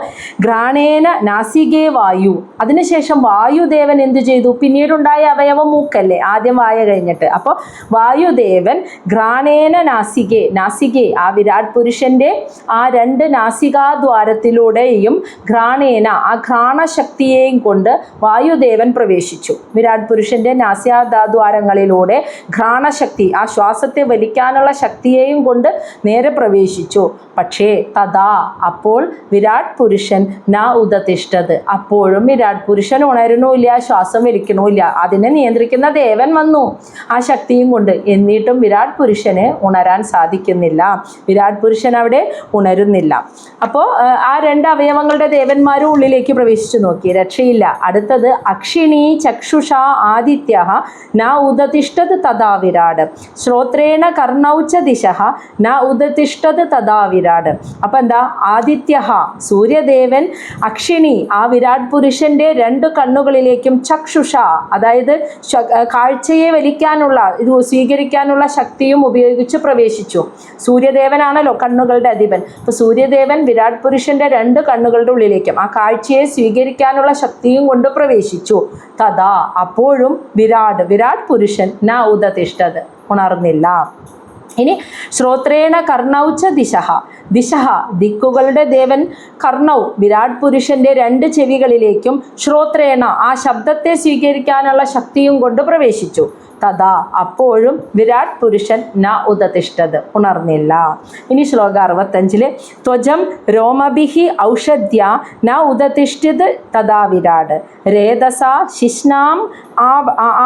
A: ഗ്രാണേന നാസികേ വായു, അതിനുശേഷം വായുദേവൻ എന്തു ചെയ്തു? പിന്നീടുണ്ടായ അവയവം മൂക്കല്ലേ, ആദ്യം വായ കഴിഞ്ഞിട്ട്. അപ്പോൾ വായുദേവൻ ഗ്രാണേന നാസികേ ആ വിരാട് പുരുഷന്റെ ആ 2 നാസികാദ്വാരത്തിലൂടെയും ഗ്രാണേന ആ ഘ്രാണശക്തിയെയും കൊണ്ട് വായുദേവൻ പ്രവേശിച്ചു. വിരാട് പുരുഷന്റെ നാസികാദ്വാരങ്ങളിലൂടെ ഘ്രാണശക്തി, ആ ശ്വാസത്തെ വലിക്കാനുള്ള ശക്തിയെയും കൊണ്ട് നേരെ പ്രവേശിച്ചു. പക്ഷേ തഥാ അപ്പോൾ വിരാട് പുരുഷൻ ന ഉദതിഷ്ഠത്, അപ്പോഴും വിരാട് പുരുഷൻ ഉണരണമില്ല, ശ്വാസം വലിക്കണമില്ല. അതിനെ നിയന്ത്രിക്കുന്ന ദേവൻ വന്നു ആ ശക്തിയും കൊണ്ട്. എന്നിട്ടും വിരാട് പുരുഷന് ഉണരാൻ സാധിക്കുന്നില്ല, വിരാട് പുരുഷൻ അവിടെ ഉണരുന്നില്ല. അപ്പോൾ ആ 2 അവയവങ്ങളുടെ ദേവന്മാരും ഉള്ളിലേക്ക് പ്രവേശിച്ചു നോക്കി, രക്ഷയില്ല. അടുത്തത് അക്ഷിണീ ചക്ഷുഷ ആദിത്യ ന ഉദതിഷ്ഠത് തഥാ വിരാട്, ശ്രോത്രേണ കർണൗച്ച ദിശ ന ഉദതിഷ്ഠത് തഥാ വിരാട്. അപ്പം എന്താ? ആദിത്യ സൂര്യദേവൻ, അക്ഷിണി ആ വിരാട് പുരുഷന്റെ 2 കണ്ണുകളിലേക്കും, ചക്ഷുഷ അതായത് കാഴ്ചയെ വലിക്കാനുള്ള സ്വീകരിക്കാനുള്ള ശക്തിയും ഉപയോഗിച്ച് പ്രവേശിച്ചു. സൂര്യദേവനാണല്ലോ കണ്ണുകളുടെ അധിപൻ. അപ്പോൾ സൂര്യദേവൻ വിരാട് പുരുഷന്റെ 2 കണ്ണുകളുടെ ഉള്ളിലേക്കും ആ കാഴ്ചയെ സ്വീകരിക്കാനുള്ള ശക്തിയും കൊണ്ട് പ്രവേശിച്ചു. തഥാ അപ്പോഴും വിരാട് പുരുഷൻ ന ഉദതിഷ്ഠത് ഉണർന്നില്ല. ഇനി ശ്രോത്രേണ കർണൗച്ച ദിശ ദിക്കുകളുടെ ദേവൻ കർണൗ വിരാട് പുരുഷന്റെ 2 ചെവികളിലേക്കും ശ്രോത്രേണ ആ ശബ്ദത്തെ സ്വീകരിക്കാനുള്ള ശക്തിയും കൊണ്ട് പ്രവേശിച്ചു. തഥാ അപ്പോഴും വിരാട് പുരുഷൻ ന ഉദതിഷ്ഠത് ഉണർന്നില്ല. ഇനി ശ്ലോകം 65 ത്വജം രോമഭിഹി ഔഷധ്യ ന ഉദതിഷ്ഠിത് തഥാ വിരാട് രേതസാ ശിഷ്ണം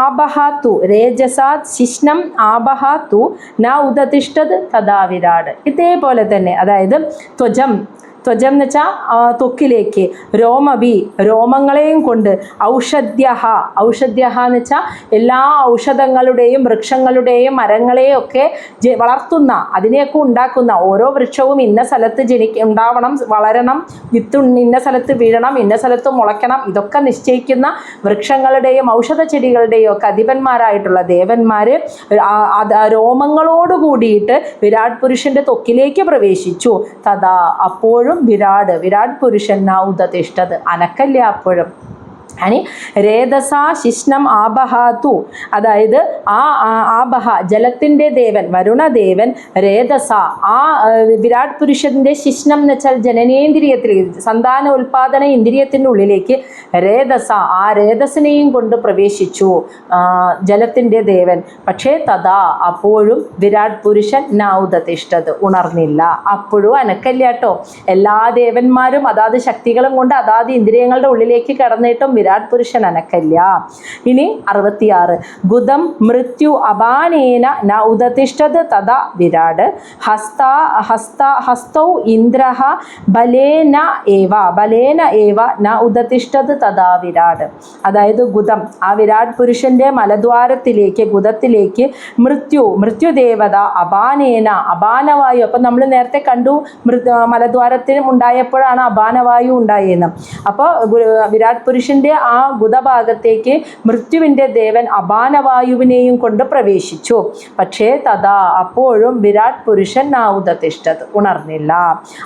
A: ആബഹാതു രേജസാത് ശിഷ്ണം ആബഹാതു ന ഉദതിഷ്ഠത് തഥാ വിരാട്. ഇതേപോലെ തന്നെ, അതായത് ത്വജം എന്ന് വെച്ചാൽ ത്വക്കിലേക്ക്, രോമങ്ങളെയും കൊണ്ട്, ഔഷധ്യ എന്ന് വെച്ചാൽ എല്ലാ ഔഷധങ്ങളുടെയും വൃക്ഷങ്ങളുടെയും മരങ്ങളെയും ഒക്കെ വളർത്തുന്ന, അതിനെയൊക്കെ ഉണ്ടാക്കുന്ന, ഓരോ വൃക്ഷവും ഇന്ന സ്ഥലത്ത് ഉണ്ടാവണം, വളരണം, വിത്ത് ഇന്ന സ്ഥലത്ത് വീഴണം, ഇന്ന സ്ഥലത്ത് മുളയ്ക്കണം, ഇതൊക്കെ നിശ്ചയിക്കുന്ന വൃക്ഷങ്ങളുടെയും ഔഷധ ചെടികളുടെയും ഒക്കെ അധിപന്മാരായിട്ടുള്ള ദേവന്മാർ രോമങ്ങളോട് കൂടിയിട്ട് വിരാട് പുരുഷന്റെ ത്വക്കിലേക്ക് പ്രവേശിച്ചു. തഥാ അപ്പോഴും വിരാട് പുരുഷൻ ന ഉദതിഷ്ഠത് അനക്കല്ല അപ്പോഴും. അനി രേതസാ ശിഷ്ണം ആബഹാതു, അതായത് ആ ആബഹ ജലത്തിൻ്റെ ദേവൻ വരുണദേവൻ രേതസ ആ വിരാട് പുരുഷൻ്റെ ശിഷ്ണം എന്ന് വെച്ചാൽ ജനനേന്ദ്രിയത്തിലേക്ക്, സന്താനോൽപാദന ഇന്ദ്രിയത്തിൻ്റെ ഉള്ളിലേക്ക് രേതസ ആ രേതസിനെയും കൊണ്ട് പ്രവേശിച്ചു ജലത്തിൻ്റെ ദേവൻ. പക്ഷേ തഥാ അപ്പോഴും വിരാട് പുരുഷൻ ന ഉദതിഷ്ഠത് ഉണർന്നില്ല. അപ്പോഴും അനക്കല്ല കേട്ടോ. എല്ലാ ദേവന്മാരും അതാത് ശക്തികളും കൊണ്ട് അതാത് ഇന്ദ്രിയങ്ങളുടെ ഉള്ളിലേക്ക് കടന്നിട്ടും വിരാട് പുരുഷൻ അനക്കല്ല. ഇനി 66 ഗുദം മൃത്യു അപാനേന ന ഉദതിഷ്ഠത് തഥാ വിരാട് ഹസ്തൗ ഇന്ദ്രഃ ബലേന ഏവ ന ഉദതിഷ്ഠത് തഥാ വിരാട്. അതായത് ഗുദം ആ വിരാട് പുരുഷന്റെ മലദ്വാരത്തിലേക്ക്, ഗുദത്തിലേക്ക് മൃത്യുദേവത അപാനവായു. അപ്പം നമ്മൾ നേരത്തെ കണ്ടു മലദ്വാരത്തിന് ഉണ്ടായപ്പോഴാണ് അപാനവായു ഉണ്ടായെന്ന്. അപ്പോൾ വിരാട് പുരുഷന്റെ ആ ഗുദഭാഗത്തേക്ക് മൃത്യുവിൻ്റെ ദേവൻ അപാനവായുവിനെയും കൊണ്ട് പ്രവേശിച്ചു. പക്ഷേ തഥാ അപ്പോഴും വിരാട് പുരുഷൻ ന ഉദതിഷ്ഠത് ഉണർന്നില്ല.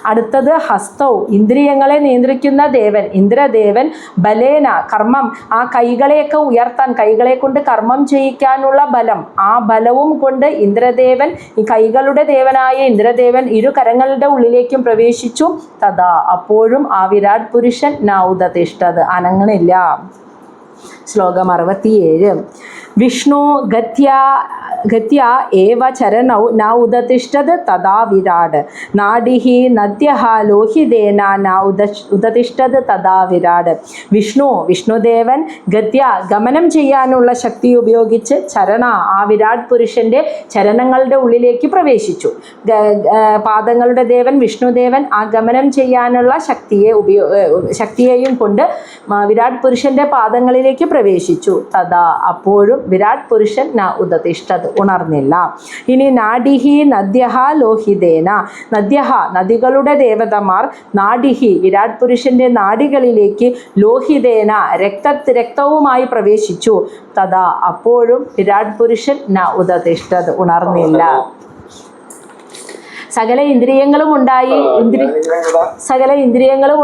A: അടുത്തത് ഹസ്തൗ ഇന്ദ്രിയങ്ങളെ നിയന്ത്രിക്കുന്ന ദേവൻ ഇന്ദ്രദേവൻ ബലേന കർമ്മം ആ കൈകളെയൊക്കെ ഉയർത്താൻ, കൈകളെ കൊണ്ട് കർമ്മം ചെയ്യിക്കാനുള്ള ബലം, ആ ബലവും കൊണ്ട് ഇന്ദ്രദേവൻ ഈ കൈകളുടെ ദേവനായ ഇന്ദ്രദേവൻ 2 കരങ്ങളുടെ ഉള്ളിലേക്കും പ്രവേശിച്ചു. തഥാ അപ്പോഴും ആ വിരാട് പുരുഷൻ ന ഉദതിഷ്ഠത് അനങ്ങണില്ല. ശ്ലോകം 67 വിഷ്ണു ഗത്യ ഏവ ചരണൗ ന ഉദതിഷ്ഠത് തഥാ വിരാട് നാഡിഃ നദ്യഃ ലോഹിതേന ന ഉദതിഷ്ഠത് തഥാ വിരാട്. വിഷ്ണുദേവൻ ഗത്യ ഗമനം ചെയ്യാനുള്ള ശക്തി ഉപയോഗിച്ച് ആ വിരാട് പുരുഷന്റെ ചരണങ്ങളുടെ ഉള്ളിലേക്ക് പ്രവേശിച്ചു. പാദങ്ങളുടെ ദേവൻ വിഷ്ണുദേവൻ ആ ഗമനം ചെയ്യാനുള്ള ശക്തിയെയും കൊണ്ട് വിരാട് പുരുഷന്റെ പാദങ്ങളിലേക്ക് പ്രവേശിച്ചു. തഥാ അപ്പോഴും വിരാട് പുരുഷൻ ന ഉദതിഷ്ഠത് ഉണർന്നില്ല. ഇനി നാഡിഃ നദ്യഃ ലോഹിതേന നദികളുടെ ദേവതമാർ നാഡിഃ വിരാട് പുരുഷന്റെ നാഡികളിലേക്ക് ലോഹിതേന രക്തവുമായി പ്രവേശിച്ചു. തഥാ അപ്പോഴും വിരാട് പുരുഷൻ ന ഉദതിഷ്ഠത് ഉണർന്നില്ല. സകല ഇന്ദ്രിയങ്ങളും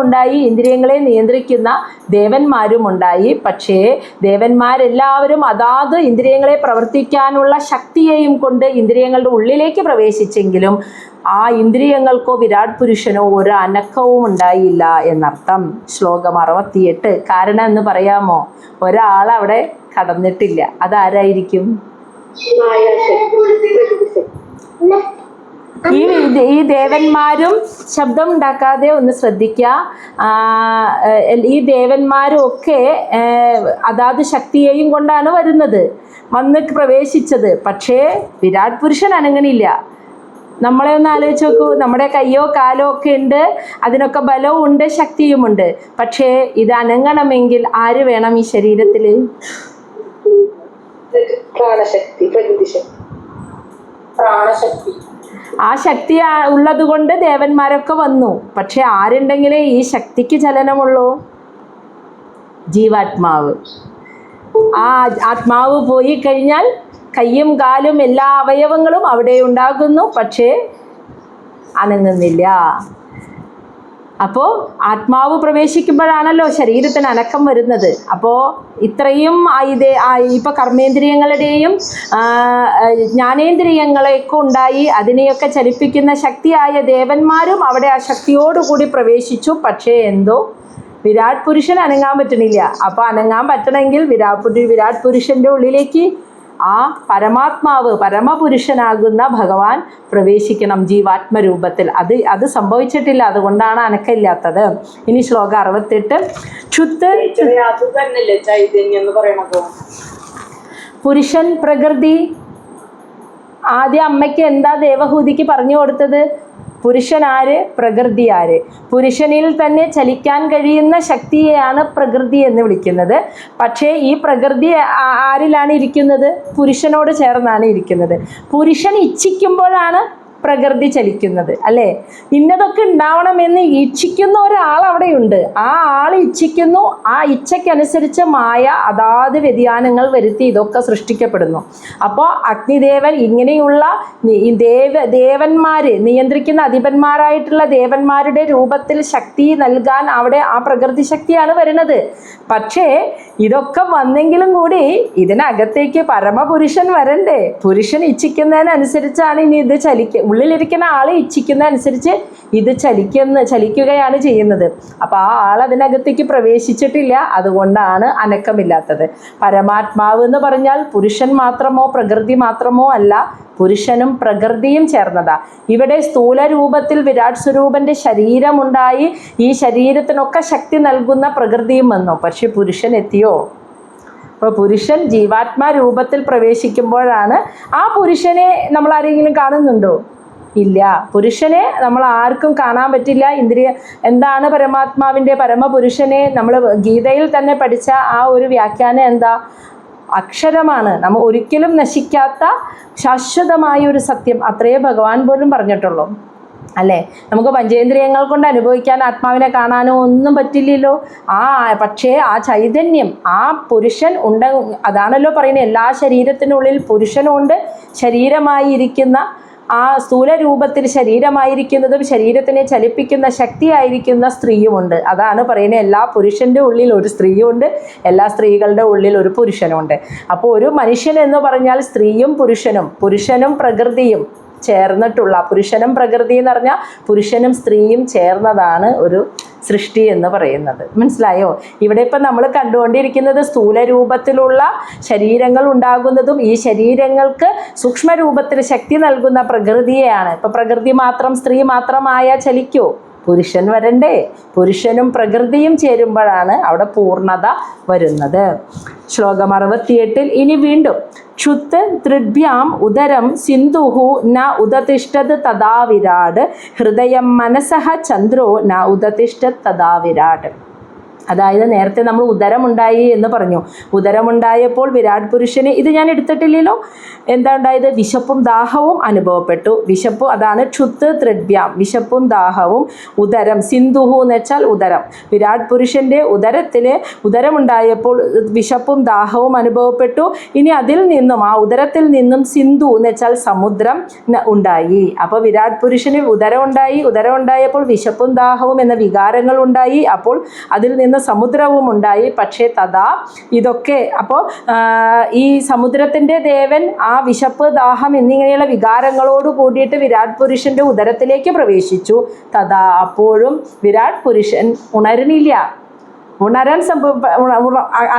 A: ഉണ്ടായി ഇന്ദ്രിയങ്ങളെ നിയന്ത്രിക്കുന്ന ദേവന്മാരും ഉണ്ടായി. പക്ഷേ ദേവന്മാരെല്ലാവരും അതാത് ഇന്ദ്രിയങ്ങളെ പ്രവർത്തിക്കാനുള്ള ശക്തിയെയും കൊണ്ട് ഇന്ദ്രിയങ്ങളുടെ ഉള്ളിലേക്ക് പ്രവേശിച്ചെങ്കിലും ആ ഇന്ദ്രിയങ്ങൾക്കോ വിരാട് പുരുഷനോ ഒരു അനക്കവും ഉണ്ടായില്ല എന്നർത്ഥം. ശ്ലോകം 68. കാരണം എന്ന് പറയാമോ? ഒരാളവിടെ കടന്നിട്ടില്ല. അതാരായിരിക്കും? ഈ ദേവന്മാരും ശബ്ദം ഉണ്ടാക്കാതെ ഒന്ന് ശ്രദ്ധിക്കുക. ഈ ദേവന്മാരും ഒക്കെ അതാത് ശക്തിയെയും കൊണ്ടാണ് വന്ന് പ്രവേശിച്ചത്. പക്ഷേ വിരാട് പുരുഷൻ അനങ്ങണില്ല. നമ്മളെ ഒന്ന് ആലോചിച്ച് നോക്കൂ. നമ്മുടെ കയ്യോ കാലോ ഒക്കെ ഉണ്ട്, അതിനൊക്കെ ബലവും ഉണ്ട്, ശക്തിയുമുണ്ട്. പക്ഷേ ഇത് അനങ്ങണമെങ്കിൽ ആര് വേണം ഈ ശരീരത്തിൽ? പ്രാണശക്തി. ആ ശക്തി ഉള്ളത് കൊണ്ട് ദേവന്മാരൊക്കെ വന്നു. പക്ഷെ ആരുണ്ടെങ്കിലേ ഈ ശക്തിക്ക് ചലനമുള്ളൂ? ജീവാത്മാവ്. ആ ആത്മാവ് പോയി കഴിഞ്ഞാൽ കയ്യും കാലും എല്ലാ അവയവങ്ങളും അവിടെ ഉണ്ടാകുന്നു, പക്ഷേ അനങ്ങുന്നില്ല. അപ്പോൾ ആത്മാവ് പ്രവേശിക്കുമ്പോഴാണല്ലോ ശരീരത്തിന് അനക്കം വരുന്നത്. അപ്പോൾ ഇത്രയും ഇപ്പോൾ കർമ്മേന്ദ്രിയങ്ങളുടെയും ജ്ഞാനേന്ദ്രിയങ്ങളെയൊക്കെ ഉണ്ടായി അതിനെയൊക്കെ ചലിപ്പിക്കുന്ന ശക്തിയായ ദേവന്മാരും അവിടെ ആ ശക്തിയോടുകൂടി പ്രവേശിച്ചു. പക്ഷേ എന്തോ വിരാട് പുരുഷൻ അനങ്ങാൻ പറ്റണില്ല. അപ്പോൾ അനങ്ങാൻ പറ്റണമെങ്കിൽ വിരാട് പുരുഷൻ്റെ ഉള്ളിലേക്ക് ആ പരമാത്മാവ് പരമപുരുഷനാകുന്ന ഭഗവാൻ പ്രവേശിക്കണം ജീവാത്മരൂപത്തിൽ. അത് സംഭവിച്ചിട്ടില്ല, അതുകൊണ്ടാണ് അനക്കമില്ലാത്തത്. ഇനി ശ്ലോകം 68. പുരുഷൻ പ്രകൃതി. ആദ്യം അമ്മയ്ക്ക് എന്താ ദേവഹൂതിക്ക് പറഞ്ഞു കൊടുത്തത്? പുരുഷൻ ആര്? പ്രകൃതി ആര്? പുരുഷനിൽ തന്നെ ചലിക്കാൻ കഴിയുന്ന ശക്തിയെയാണ് പ്രകൃതി എന്ന് വിളിക്കുന്നത്. പക്ഷേ ഈ പ്രകൃതി ആരിലാണ് ഇരിക്കുന്നത്? പുരുഷനോട് ചേർന്നാണ് ഇരിക്കുന്നത്. പുരുഷൻ ഇച്ഛിക്കുമ്പോഴാണ് പ്രകൃതി ചലിക്കുന്നത്, അല്ലേ? ഇന്നതൊക്കെ ഉണ്ടാവണമെന്ന് ഇച്ഛിക്കുന്ന ഒരാൾ അവിടെയുണ്ട്. ആ ആൾ ഇച്ഛിക്കുന്നു. ആ ഇച്ഛയ്ക്കനുസരിച്ച് മായ അതാത് വ്യതിയാനങ്ങൾ വരുത്തി ഇതൊക്കെ സൃഷ്ടിക്കപ്പെടുന്നു. അപ്പോൾ അഗ്നിദേവൻ ഇങ്ങനെയുള്ള ദേവന്മാർ നിയന്ത്രിക്കുന്ന അധിപന്മാരായിട്ടുള്ള ദേവന്മാരുടെ രൂപത്തിൽ ശക്തി നൽകാൻ അവിടെ ആ പ്രകൃതി ശക്തിയാണ് വരുന്നത്. പക്ഷേ ഇതൊക്കെ വന്നെങ്കിലും കൂടി ഇതിനകത്തേക്ക് പരമപുരുഷൻ വരണ്ടേ? പുരുഷൻ ഇച്ഛിക്കുന്നതിനനുസരിച്ചാണ് ഇനി ഇത് ഉള്ളിലിരിക്കുന്ന ആൾ ഇച്ഛിക്കുന്ന അനുസരിച്ച് ഇത് ചലിക്കുകയാണ് ചെയ്യുന്നത്. അപ്പോൾ ആ ആൾ അതിനകത്തേക്ക് പ്രവേശിച്ചിട്ടില്ല, അതുകൊണ്ടാണ് അനക്കമില്ലാത്തത്. പരമാത്മാവ് എന്ന് പറഞ്ഞാൽ പുരുഷൻ മാത്രമോ പ്രകൃതി മാത്രമോ അല്ല, പുരുഷനും പ്രകൃതിയും ചേർന്നതാ. ഇവിടെ സ്ഥൂല രൂപത്തിൽ വിരാട് സ്വരൂപന്റെ ശരീരമുണ്ടായി ഈ ശരീരത്തിനൊക്കെ ശക്തി നൽകുന്ന പ്രകൃതിയും വന്നു. പക്ഷെ പുരുഷൻ എത്തിയോ? അപ്പോൾ പുരുഷൻ ജീവാത്മാ രൂപത്തിൽ പ്രവേശിക്കുമ്പോഴാണ്. ആ പുരുഷനെ നമ്മൾ ആരെങ്കിലും കാണുന്നുണ്ടോ? ഇല്ല. പുരുഷനെ നമ്മൾ ആർക്കും കാണാൻ പറ്റില്ല. എന്താണ് പരമാത്മാവിൻ്റെ പരമപുരുഷനെ നമ്മൾ ഗീതയിൽ തന്നെ പഠിച്ച ആ ഒരു വ്യാഖ്യാനം എന്താ? അക്ഷരമാണ്. നമ്മൾ ഒരിക്കലും നശിക്കാത്ത ശാശ്വതമായ ഒരു സത്യം. അത്രയേ ഭഗവാൻ പോലും പറഞ്ഞിട്ടുള്ളൂ, അല്ലേ? നമുക്ക് പഞ്ചേന്ദ്രിയങ്ങൾ കൊണ്ട് അനുഭവിക്കാൻ ആത്മാവിനെ കാണാനോ ഒന്നും പറ്റില്ലല്ലോ. പക്ഷേ ആ ചൈതന്യം ആ പുരുഷൻ ഉണ്ട്. അതാണല്ലോ പറയുന്നത്, എല്ലാ ശരീരത്തിനുള്ളിൽ പുരുഷനുണ്ട്. ശരീരമായിരിക്കുന്ന ആ സ്ഥൂല രൂപത്തിൽ ശരീരമായിരിക്കുന്നതും ശരീരത്തിനെ ചലിപ്പിക്കുന്ന ശക്തിയായിരിക്കുന്ന സ്ത്രീയുമുണ്ട്. അതാണ് പറയുന്നത്, എല്ലാ പുരുഷൻ്റെ ഉള്ളിൽ ഒരു സ്ത്രീയുമുണ്ട്, എല്ലാ സ്ത്രീകളുടെ ഉള്ളിൽ ഒരു പുരുഷനുമുണ്ട്. അപ്പോൾ ഒരു മനുഷ്യൻ എന്ന് പറഞ്ഞാൽ സ്ത്രീയും പുരുഷനും പ്രകൃതിയും ചേർന്നിട്ടുള്ള, പുരുഷനും പ്രകൃതി എന്ന് പറഞ്ഞാൽ പുരുഷനും സ്ത്രീയും ചേർന്നതാണ് ഒരു സൃഷ്ടി എന്ന് പറയുന്നത്. മനസ്സിലായോ? ഇവിടെ ഇപ്പം നമ്മൾ കണ്ടുകൊണ്ടിരിക്കുന്നത് സ്ഥൂല രൂപത്തിലുള്ള ശരീരങ്ങൾ ഉണ്ടാകുന്നതും ഈ ശരീരങ്ങൾക്ക് സൂക്ഷ്മ രൂപത്തിൽ ശക്തി നൽകുന്ന പ്രകൃതിയെയാണ്. ഇപ്പം പ്രകൃതി മാത്രം സ്ത്രീ മാത്രമായ ചലിക്കോ? പുരുഷൻ വരണ്ടേ? പുരുഷനും പ്രകൃതിയും ചേരുമ്പോഴാണ് അവിടെ പൂർണ്ണത വരുന്നത്. ശ്ലോകം 68 ഇനി വീണ്ടും ക്ഷുത്ത് തൃഭ്യാം ഉദരം സിന്ധുഹു ന ഉദതിഷ്ഠത് തഥാ വിരാട് ഹൃദയം മനസഹ ചന്ദ്രോ ന ഉദതിഷ്ഠത് തഥാ വിരാട്. അതായത് നേരത്തെ നമ്മൾ ഉദരമുണ്ടായി എന്ന് പറഞ്ഞു. ഉദരമുണ്ടായപ്പോൾ വിരാട് പുരുഷന്, ഇത് ഞാൻ എടുത്തിട്ടില്ലല്ലോ, എന്താ ഉണ്ടായത്? വിശപ്പും ദാഹവും അനുഭവപ്പെട്ടു. വിശപ്പ്, അതാണ് ക്ഷുത്ത് തൃഡ്ഭ്യാം, വിശപ്പും ദാഹവും. ഉദരം, സിന്ധുഹു എന്ന് വെച്ചാൽ ഉദരം. വിരാട് പുരുഷൻ്റെ ഉദരമുണ്ടായപ്പോൾ വിശപ്പും ദാഹവും അനുഭവപ്പെട്ടു. ഇനി അതിൽ നിന്നും, ആ ഉദരത്തിൽ നിന്നും സിന്ധു എന്ന് വെച്ചാൽ സമുദ്രം ഉണ്ടായി. അപ്പോൾ വിരാട് പുരുഷന് ഉദരം ഉണ്ടായപ്പോൾ വിശപ്പും ദാഹവും എന്ന വികാരങ്ങൾ ഉണ്ടായി. അപ്പോൾ അതിൽ നിന്ന് സമുദ്രവും ഉണ്ടായി. പക്ഷേ തഥാ, ഇതൊക്കെ അപ്പോൾ ഈ സമുദ്രത്തിൻ്റെ ദേവൻ ആ വിശപ്പ് ദാഹം എന്നിങ്ങനെയുള്ള വികാരങ്ങളോട് കൂടിയിട്ട് വിരാട് പുരുഷൻ്റെ ഉദരത്തിലേക്ക് പ്രവേശിച്ചു. തഥാ, അപ്പോഴും വിരാട് പുരുഷൻ ഉണരുന്നില്ല,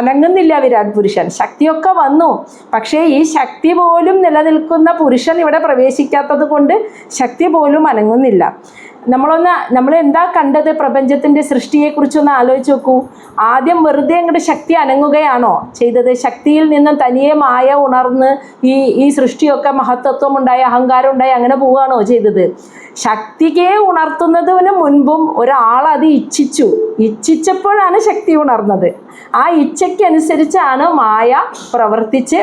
A: അനങ്ങുന്നില്ല വിരാട് പുരുഷൻ. ശക്തിയൊക്കെ വന്നു, പക്ഷേ ഈ ശക്തി പോലും നിലനിൽക്കുന്ന പുരുഷൻ ഇവിടെ പ്രവേശിക്കാത്തത് കൊണ്ട് ശക്തി പോലും അനങ്ങുന്നില്ല. നമ്മൾ എന്താ കണ്ടത്? പ്രപഞ്ചത്തിൻ്റെ സൃഷ്ടിയെക്കുറിച്ചൊന്ന് ആലോചിച്ച് നോക്കൂ. ആദ്യം വെറുതെ അങ്ങോട്ട് ശക്തി അനങ്ങുകയാണോ ചെയ്തത്? ശക്തിയിൽ നിന്നും തനിയെ മായ ഉണർന്ന് ഈ സൃഷ്ടിയൊക്കെ മഹത്തത്വം ഉണ്ടായി, അഹങ്കാരം ഉണ്ടായി, അങ്ങനെ പോവുകയാണോ ചെയ്തത്? ശക്തിയെ ഉണർത്തുന്നതിന് മുൻപും ഒരാൾ അത് ഇച്ഛിച്ചപ്പോഴാണ് ശക്തി ഉണർന്നത്. ആ ഇച്ഛയ്ക്കനുസരിച്ചാണ് മായ പ്രവർത്തിച്ച്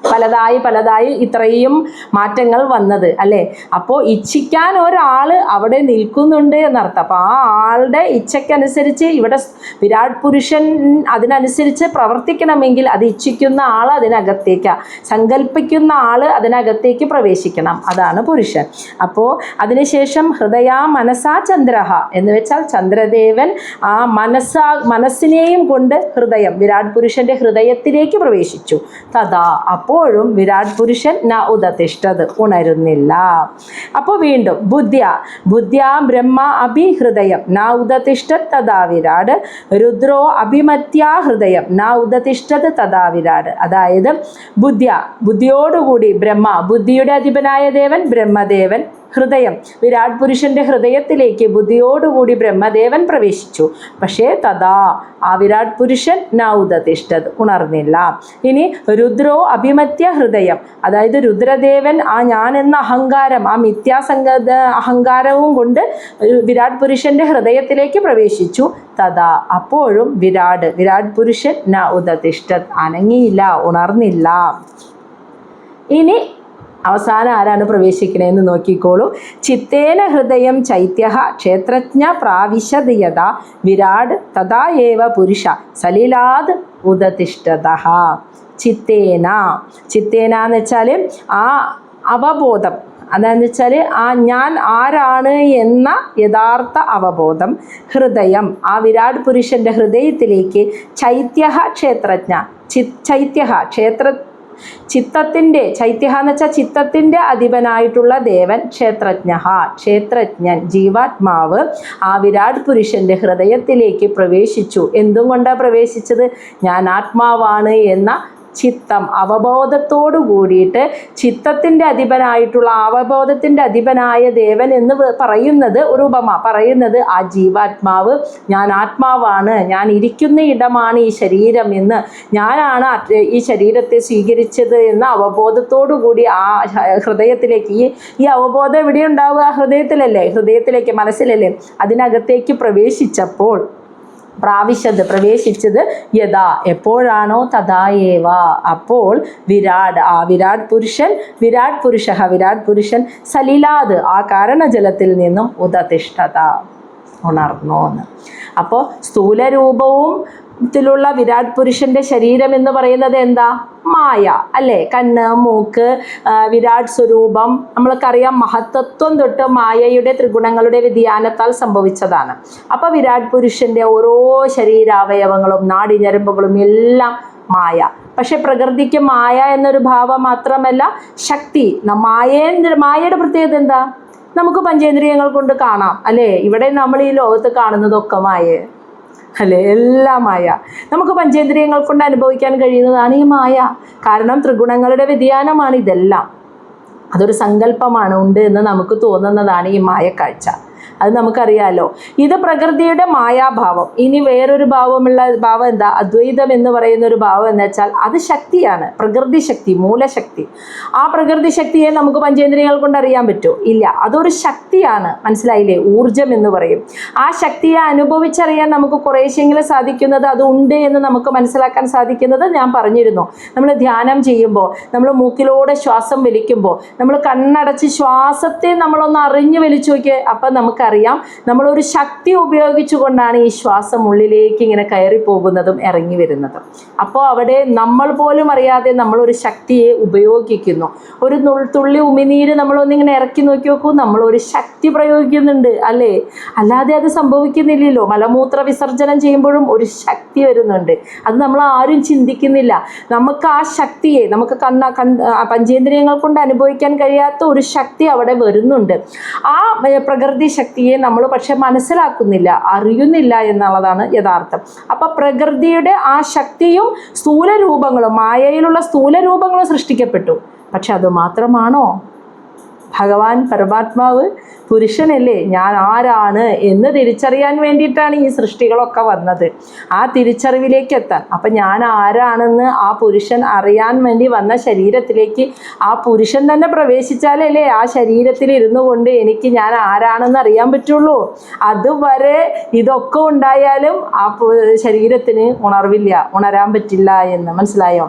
A: പലതായി ഇത്രയും മാറ്റങ്ങൾ വന്നത്, അല്ലേ? അപ്പോൾ ഇച്ഛിക്കാൻ ഒരാൾ അവിടെ നിൽക്കുന്നുണ്ട് എന്നർത്ഥം. അപ്പോൾ ആ ആളുടെ ഇച്ഛയ്ക്കനുസരിച്ച് ഇവിടെ വിരാട് പുരുഷൻ അതിനനുസരിച്ച് പ്രവർത്തിക്കണമെങ്കിൽ അത് ഇച്ഛിക്കുന്ന ആൾ അതിനകത്തേക്ക്, സങ്കല്പിക്കുന്ന ആൾ അതിനകത്തേക്ക് പ്രവേശിക്കണം. അതാണ് പുരുഷൻ. അപ്പോൾ അതിനുശേഷം ഹൃദയാ മനസാ ചന്ദ്രഹ എന്ന് വെച്ചാൽ ചന്ദ്രദേവൻ ആ മനസ്സിനെയും കൊണ്ട് ഹൃദയം, വിരാട് പുരുഷൻ്റെ ഹൃദയത്തിലേക്ക് പ്രവേശിച്ചു. തഥാ, അപ്പോഴും വിരാട് പുരുഷൻ ന ഉദതിഷ്ഠത്, ഉണരുന്നില്ല. അപ്പോൾ വീണ്ടും ബുദ്ധ്യാ ബ്രഹ്മ അഭി ഹൃദയം ന ഉദതിഷ്ഠത് തഥാ വിരാട് രുദ്രോ അഭിമത്യാ ഹൃദയം ന ഉദതിഷ്ഠത് തഥാ വിരാട്. അതായത് ബുദ്ധിയോടുകൂടി ബുദ്ധിയുടെ അധിപനായ ദേവൻ ബ്രഹ്മദേവൻ ഹൃദയം, വിരാട് പുരുഷൻ്റെ ഹൃദയത്തിലേക്ക് ബുദ്ധിയോടുകൂടി ബ്രഹ്മദേവൻ പ്രവേശിച്ചു. പക്ഷേ തഥാ, ആ വിരാട് പുരുഷൻ ന ഉദതിഷ്ഠത്, ഉണർന്നില്ല. ഇനി രുദ്രോ അഭിമത്യ ഹൃദയം, അതായത് രുദ്രദേവൻ ആ ഞാൻ എന്ന അഹങ്കാരം, ആ അഹങ്കാരവും കൊണ്ട് വിരാട് പുരുഷൻ്റെ ഹൃദയത്തിലേക്ക് പ്രവേശിച്ചു. തഥാ, അപ്പോഴും വിരാട് പുരുഷൻ ന ഉദതിഷ്ഠത്, അനങ്ങിയില്ല, ഉണർന്നില്ല. ഇനി അവസാനം ആരാണ് പ്രവേശിക്കണേന്ന് നോക്കിക്കോളൂ. ചിത്തേന ഹൃദയം ചൈത്യ ക്ഷേത്രജ്ഞ പ്രാവിശദയത വിരാട് തഥാ ഏവ പുരുഷ സലിലാത് ഉദതിഷ്ഠത. ചിത്തേന എന്ന് വെച്ചാൽ ആ അവബോധം, അതെന്ന് വെച്ചാൽ ആ ഞാൻ ആരാണ് എന്ന യഥാർത്ഥ അവബോധം. ഹൃദയം, ആ വിരാട് പുരുഷൻ്റെ ഹൃദയത്തിലേക്ക് ചൈത്യ ക്ഷേത്രജ്ഞ, ചിത്തത്തിൻ്റെ, ചൈത്യ എന്ന് വെച്ചാൽ ചിത്തത്തിൻ്റെ അധിപനായിട്ടുള്ള ദേവൻ, ക്ഷേത്രജ്ഞൻ ജീവാത്മാവ് ആ വിരാട് പുരുഷൻ്റെ ഹൃദയത്തിലേക്ക് പ്രവേശിച്ചു. എന്തും കൊണ്ടാണ് പ്രവേശിച്ചത്? ഞാൻ ആത്മാവാണ് എന്ന ചിത്തം, അവബോധത്തോടു കൂടിയിട്ട് ചിത്തത്തിൻ്റെ അധിപനായിട്ടുള്ള, അവബോധത്തിൻ്റെ അധിപനായ ദേവൻ എന്ന് പറയുന്നത് ഒരു ഉപമ പറയുന്നത് ആ ജീവാത്മാവ് ഞാൻ ആത്മാവാണ്, ഞാൻ ഇരിക്കുന്ന ഇടമാണ് ഈ ശരീരം എന്ന്, ഞാനാണ് ഈ ശരീരത്തെ സ്വീകരിച്ചത് എന്ന അവബോധത്തോടു കൂടി ആ ഹൃദയത്തിലേക്ക്, ഈ അവബോധം എവിടെ ഉണ്ടാവുക? ഹൃദയത്തിലേക്ക്, മനസ്സിലല്ലേ? അതിനകത്തേക്ക് പ്രവേശിച്ചപ്പോൾ പ്രവേശിച്ചത് യഥാ, എപ്പോഴാണോ തഥായേവ, അപ്പോൾ വിരാട് പുരുഷൻ സലിലാത്, ആ കാരണജലത്തിൽ നിന്നും ഉദതിഷ്ഠത, ഉണർന്നു എന്ന്. അപ്പോൾ സ്ഥൂലരൂപവും ത്തിലുള്ള വിരാട് പുരുഷൻ്റെ ശരീരം എന്ന് പറയുന്നത് എന്താ? മായ, അല്ലേ? കണ്ണ്, മൂക്ക്, വിരാട് സ്വരൂപം, നമ്മൾക്കറിയാം മഹത്തത്വം തൊട്ട് മായയുടെ ത്രിഗുണങ്ങളുടെ വ്യതിയാനത്താൽ സംഭവിച്ചതാണ്. അപ്പോൾ വിരാട് പുരുഷൻ്റെ ഓരോ ശരീരാവയവങ്ങളും നാഡിഞരമ്പുകളും എല്ലാം മായ. പക്ഷെ പ്രകൃതിക്ക് മായ എന്നൊരു ഭാവം മാത്രമല്ല ശക്തി. മായയുടെ പ്രത്യേകത എന്താ? നമുക്ക് പഞ്ചേന്ദ്രിയങ്ങൾ കൊണ്ട് കാണാം അല്ലേ? ഇവിടെ നമ്മൾ ഈ ലോകത്ത് കാണുന്നതൊക്കെ മായ അല്ലേ? എല്ലാം മായ. നമുക്ക് പഞ്ചേന്ദ്രിയങ്ങൾ കൊണ്ട് അനുഭവിക്കാൻ കഴിയുന്നതാണ് ഈ മായ. കാരണം ത്രിഗുണങ്ങളുടെ വ്യതിയാനമാണ് ഇതെല്ലാം. അതൊരു സങ്കല്പമാണ്, ഉണ്ട് എന്ന് നമുക്ക് തോന്നുന്നതാണ് ഈ മായക്കാഴ്ച. അത് നമുക്കറിയാലോ. ഇത് പ്രകൃതിയുടെ മായാഭാവം. ഇനി വേറൊരു ഭാവം എന്താ? അദ്വൈതം എന്ന് പറയുന്ന ഒരു ഭാവം എന്ന് വെച്ചാൽ അത് ശക്തിയാണ്, പ്രകൃതി ശക്തി, മൂലശക്തി. ആ പ്രകൃതി ശക്തിയെ നമുക്ക് പഞ്ചേന്ദ്രിയങ്ങൾ കൊണ്ട് അറിയാൻ പറ്റുമോ? ഇല്ല. അതൊരു ശക്തിയാണ്, മനസ്സിലായില്ലേ? ഊർജം എന്ന് പറയും. ആ ശക്തിയെ അനുഭവിച്ചറിയാൻ നമുക്ക് കുറേശ്ശെങ്കിലും സാധിക്കുന്നത്, അത് ഉണ്ട് എന്ന് നമുക്ക് മനസ്സിലാക്കാൻ സാധിക്കുന്നത് ഞാൻ പറഞ്ഞിരുന്നു. നമ്മൾ ധ്യാനം ചെയ്യുമ്പോൾ, നമ്മൾ മൂക്കിലൂടെ ശ്വാസം വലിക്കുമ്പോൾ, നമ്മൾ കണ്ണടച്ച് ശ്വാസത്തെ നമ്മളൊന്ന് അറിഞ്ഞ് വലിച്ചു നോക്കിയാൽ അപ്പം നമുക്കറിയാം നമ്മളൊരു ശക്തി ഉപയോഗിച്ചുകൊണ്ടാണ് ഈ ശ്വാസം ഉള്ളിലേക്ക് ഇങ്ങനെ കയറി പോകുന്നതും ഇറങ്ങി വരുന്നതും. അപ്പോൾ അവിടെ നമ്മൾ പോലും അറിയാതെ നമ്മളൊരു ശക്തിയെ ഉപയോഗിക്കുന്നു. ഒരു തുള്ളി ഉമിനീര് നമ്മളൊന്നിങ്ങനെ ഇറക്കി നോക്കി നോക്കൂ, നമ്മളൊരു ശക്തി പ്രയോഗിക്കുന്നുണ്ട് അല്ലേ? അല്ലാതെ അത് സംഭവിക്കുന്നില്ലല്ലോ. മലമൂത്ര വിസർജനം ചെയ്യുമ്പോഴും ഒരു ശക്തി വരുന്നുണ്ട്. അത് നമ്മൾ ആരും ചിന്തിക്കുന്നില്ല. നമുക്ക് ആ ശക്തിയെ നമുക്ക് പഞ്ചേന്ദ്രിയങ്ങൾ കൊണ്ട് അനുഭവിക്കാൻ കഴിയാത്ത ഒരു ശക്തി അവിടെ വരുന്നുണ്ട്. ആ പ്രകൃതി ശക്തിയെ നമ്മൾ പക്ഷെ മനസ്സിലാക്കുന്നില്ല, അറിയുന്നില്ല എന്നുള്ളതാണ് യഥാർത്ഥം. അപ്പൊ പ്രകൃതിയുടെ ആ ശക്തിയും സ്ഥൂലരൂപങ്ങളും, മായയിലുള്ള സ്ഥൂലരൂപങ്ങളും സൃഷ്ടിക്കപ്പെട്ടു. പക്ഷെ അത് മാത്രമാണോ? ഭഗവാൻ പരമാത്മാവ് പുരുഷനല്ലേ? ഞാൻ ആരാണ് എന്ന് തിരിച്ചറിയാൻ വേണ്ടിയിട്ടാണ് ഈ സൃഷ്ടികളൊക്കെ വന്നത്, ആ തിരിച്ചറിവിലേക്ക് എത്താൻ. അപ്പം ഞാൻ ആരാണെന്ന് ആ പുരുഷൻ അറിയാൻ വേണ്ടി വന്ന ശരീരത്തിലേക്ക് ആ പുരുഷൻ തന്നെ പ്രവേശിച്ചാലല്ലേ ആ ശരീരത്തിൽ ഇരുന്നു കൊണ്ട് എനിക്ക് ഞാൻ ആരാണെന്ന് അറിയാൻ പറ്റുള്ളൂ. അതുവരെ ഇതൊക്കെ ഉണ്ടായാലും ആ ശരീരത്തിന് ഉണരാൻ പറ്റില്ല എന്ന് മനസ്സിലായോ?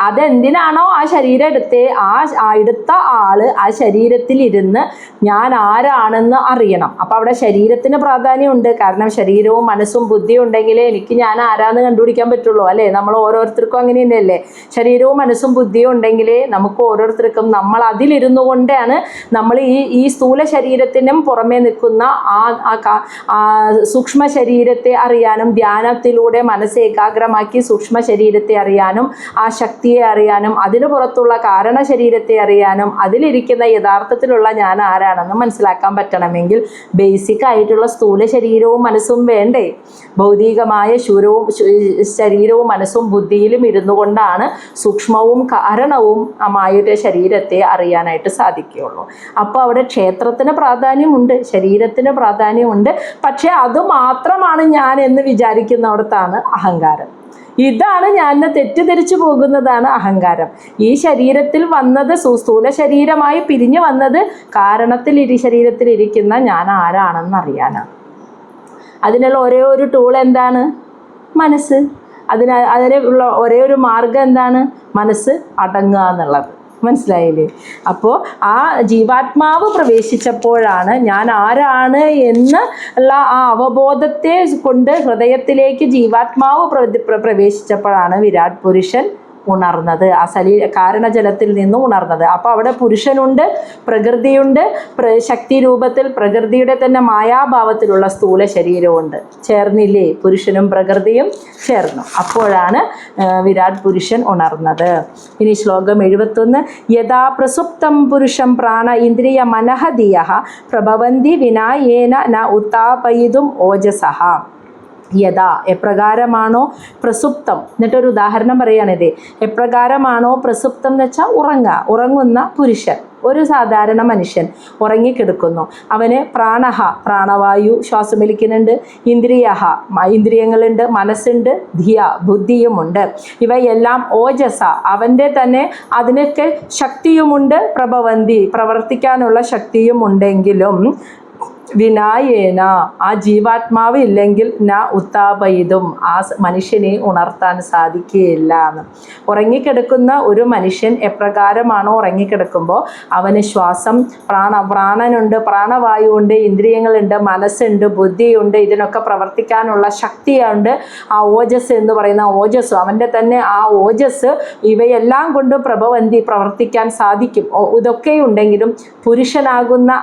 A: അതെന്തിനാണോ ആ ശരീരം എടുത്ത ആള് ആ ശരീരത്തിൽ ഇരുന്ന് ഞാൻ ആരാണെന്ന് അറിയണം. അപ്പം അവിടെ ശരീരത്തിന് പ്രാധാന്യമുണ്ട്. കാരണം ശരീരവും മനസ്സും ബുദ്ധിയും ഉണ്ടെങ്കിലേ എനിക്ക് ഞാൻ ആരാന്ന് കണ്ടുപിടിക്കാൻ പറ്റുള്ളൂ അല്ലേ? നമ്മൾ ഓരോരുത്തർക്കും അങ്ങനെ തന്നെയല്ലേ? ശരീരവും മനസ്സും ബുദ്ധിയും ഉണ്ടെങ്കിലേ നമുക്ക് ഓരോരുത്തർക്കും നമ്മൾ അതിലിരുന്നു കൊണ്ടാണ് നമ്മൾ ഈ സ്ഥൂല ശരീരത്തിനും പുറമേ നിൽക്കുന്ന ആ സൂക്ഷ്മ ശരീരത്തെ അറിയാനും, ധ്യാനത്തിലൂടെ മനസ്സ് ഏകാഗ്രമാക്കി സൂക്ഷ്മ ശരീരത്തെ അറിയാനും, ആ ശക്തിയെ അറിയാനും, അതിനു പുറത്തുള്ള കാരണ ശരീരത്തെ അറിയാനും, അതിലിരിക്കുന്ന യഥാർത്ഥത്തിലുള്ള ഞാൻ ആരാണെന്ന് മനസ്സിലാക്കാൻ പറ്റണമെങ്കിൽ ബേസിക് ആയിട്ടുള്ള സ്ഥൂല ശരീരവും മനസ്സും വേണ്ടേ? ഭൗതികമായ ശരീരവും മനസ്സും ബുദ്ധിയിലും ഇരുന്നു കൊണ്ടാണ് സൂക്ഷ്മവും കാരണവും ആയ ശരീരത്തെ അറിയാനായിട്ട് സാധിക്കുകയുള്ളൂ. അപ്പോൾ അവിടെ ക്ഷേത്രത്തിന് പ്രാധാന്യമുണ്ട്, ശരീരത്തിന് പ്രാധാന്യമുണ്ട്. പക്ഷെ അത് മാത്രമാണ് ഞാൻ എന്ന് വിചാരിക്കുന്നിടത്താണ് അഹങ്കാരം. ഇതാണ് ഞാൻ തെറ്റിദ്ധരിച്ചു പോകുന്നതാണ് അഹങ്കാരം. ഈ ശരീരത്തിൽ വന്നത് സ്ഥൂല ശരീരമായി പിരിഞ്ഞു വന്നത് ശരീരത്തിലിരിക്കുന്ന ഞാൻ ആരാണെന്ന് അറിയാനാണ്. അതിനുള്ള ഒരേ ഒരു ടൂൾ എന്താണ്? മനസ്സ്. അതിനുള്ള ഒരേ ഒരു മാർഗം എന്താണ്? മനസ്സ് അടങ്ങുക എന്നുള്ളത്. മനസ്സിലായില്ലേ? അപ്പോൾ ആ ജീവാത്മാവ് പ്രവേശിച്ചപ്പോഴാണ് ഞാൻ ആരാണ് എന്ന് ഉള്ള ആ അവബോധത്തെ കൊണ്ട് ഹൃദയത്തിലേക്ക് ജീവാത്മാവ് പ്രവേശിച്ചപ്പോഴാണ് വിരാട് പുരുഷൻ ഉണർന്നത്, ആ കാരണജലത്തിൽ നിന്ന് ഉണർന്നത്. അപ്പോൾ അവിടെ പുരുഷനുണ്ട്, പ്രകൃതിയുണ്ട്, ശക്തി രൂപത്തിൽ പ്രകൃതിയുടെ തന്നെ മായാഭാവത്തിലുള്ള സ്ഥൂല ശരീരമുണ്ട്. ചേർന്നില്ലേ? പുരുഷനും പ്രകൃതിയും ചേർന്നു. അപ്പോഴാണ് വിരാട് പുരുഷൻ ഉണർന്നത്. ഇനി ശ്ലോകം 71. യഥാ പ്രസുപ്തം പുരുഷം പ്രാണ ഇന്ദ്രിയ മനഃദിയഃ പ്രഭവന്തി വിനായേന ന ഉത്താപയിതും ഓജസഃ. യഥാ എപ്രകാരമാണോ പ്രസുപ്തം, എന്നിട്ടൊരു ഉദാഹരണം പറയുകയാണിത്. എപ്രകാരമാണോ പ്രസുപ്തം എന്ന് വെച്ചാൽ ഉറങ്ങുന്ന പുരുഷൻ, ഒരു സാധാരണ മനുഷ്യൻ ഉറങ്ങിക്കിടക്കുന്നു. അവന് പ്രാണവായു ശ്വാസം വലിക്കുന്നുണ്ട്, ഇന്ദ്രിയങ്ങളുണ്ട്, മനസ്സുണ്ട്, ബുദ്ധിയുമുണ്ട്. ഇവയെല്ലാം ഓജസ, അവൻ്റെ തന്നെ അതിനൊക്കെ ശക്തിയുമുണ്ട്. പ്രഭവന്തി, പ്രവർത്തിക്കാനുള്ള ശക്തിയും ഉണ്ടെങ്കിലും വിനായേന, ആ ജീവാത്മാവ് ഇല്ലെങ്കിൽ ന ഉത്താപയിതും, ആ മനുഷ്യനെ ഉണർത്താൻ സാധിക്കുകയില്ല എന്ന്. ഉറങ്ങിക്കിടക്കുന്ന ഒരു മനുഷ്യൻ എപ്രകാരമാണോ ഉറങ്ങിക്കിടക്കുമ്പോൾ അവന് ശ്വാസം, പ്രാണനുണ്ട്, പ്രാണവായുവുണ്ട്, ഇന്ദ്രിയങ്ങളുണ്ട്, മനസ്സുണ്ട്, ബുദ്ധിയുണ്ട്, ഇതിനൊക്കെ പ്രവർത്തിക്കാനുള്ള ശക്തിയുണ്ട്. ആ ഓജസ് എന്ന് പറയുന്ന ഓജസ്, അവൻ്റെ തന്നെ ആ ഓജസ് ഇവയെല്ലാം കൊണ്ട് പ്രഭവന്തി, പ്രവർത്തിക്കാൻ സാധിക്കും. ഇതൊക്കെയുണ്ടെങ്കിലും പുരുഷനാകുന്ന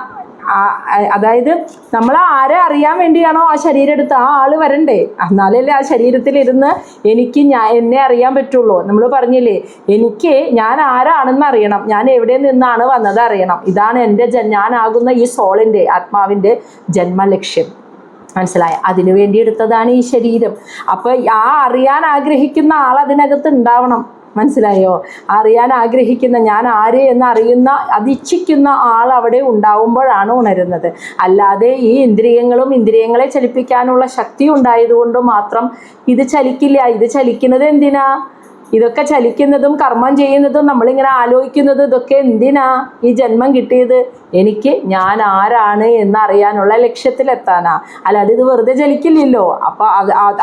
A: അതായത് നമ്മൾ ആരെ അറിയാൻ വേണ്ടിയാണോ ആ ശരീരം എടുത്ത് ആ ആൾ വരണ്ടേ, എന്നാലല്ലേ ആ ശരീരത്തിലിരുന്ന് എനിക്ക് എന്നെ അറിയാൻ പറ്റുള്ളൂ. നമ്മൾ പറഞ്ഞില്ലേ, എനിക്ക് ഞാൻ ആരാണെന്ന് അറിയണം, ഞാൻ എവിടെ നിന്നാണ് വന്നത് അറിയണം. ഇതാണ് എൻ്റെ ഞാനാകുന്ന ഈ സോളിൻ്റെ, ആത്മാവിൻ്റെ ജന്മലക്ഷ്യം. മനസ്സിലായ? അതിനു വേണ്ടി എടുത്തതാണ് ഈ ശരീരം. അപ്പോൾ ആ അറിയാൻ ആഗ്രഹിക്കുന്ന ആൾ അതിനകത്ത് ഉണ്ടാവണം. മനസ്സിലായോ? അറിയാൻ ആഗ്രഹിക്കുന്ന, ഞാൻ ആര് എന്നറിയുന്ന, അതിച്ഛിക്കുന്ന ആൾ അവിടെ ഉണ്ടാവുമ്പോഴാണ് ഉണരുന്നത്. അല്ലാതെ ഈ ഇന്ദ്രിയങ്ങളും ഇന്ദ്രിയങ്ങളെ ചലിപ്പിക്കാനുള്ള ശക്തി ഉണ്ടായതുകൊണ്ട് മാത്രം ഇത് ചലിക്കില്ല. ഇത് ചലിക്കുന്നത് എന്തിനാ? ഇതൊക്കെ ചലിക്കുന്നതും കർമ്മം ചെയ്യുന്നതും നമ്മളിങ്ങനെ ആലോചിക്കുന്നതും ഇതൊക്കെ എന്തിനാ ഈ ജന്മം കിട്ടിയത്? എനിക്ക് ഞാൻ ആരാണ് എന്നറിയാനുള്ള ലക്ഷ്യത്തിലെത്താനാ. അല്ലാതെ ഇത് വെറുതെ ചലിക്കില്ലല്ലോ. അപ്പോൾ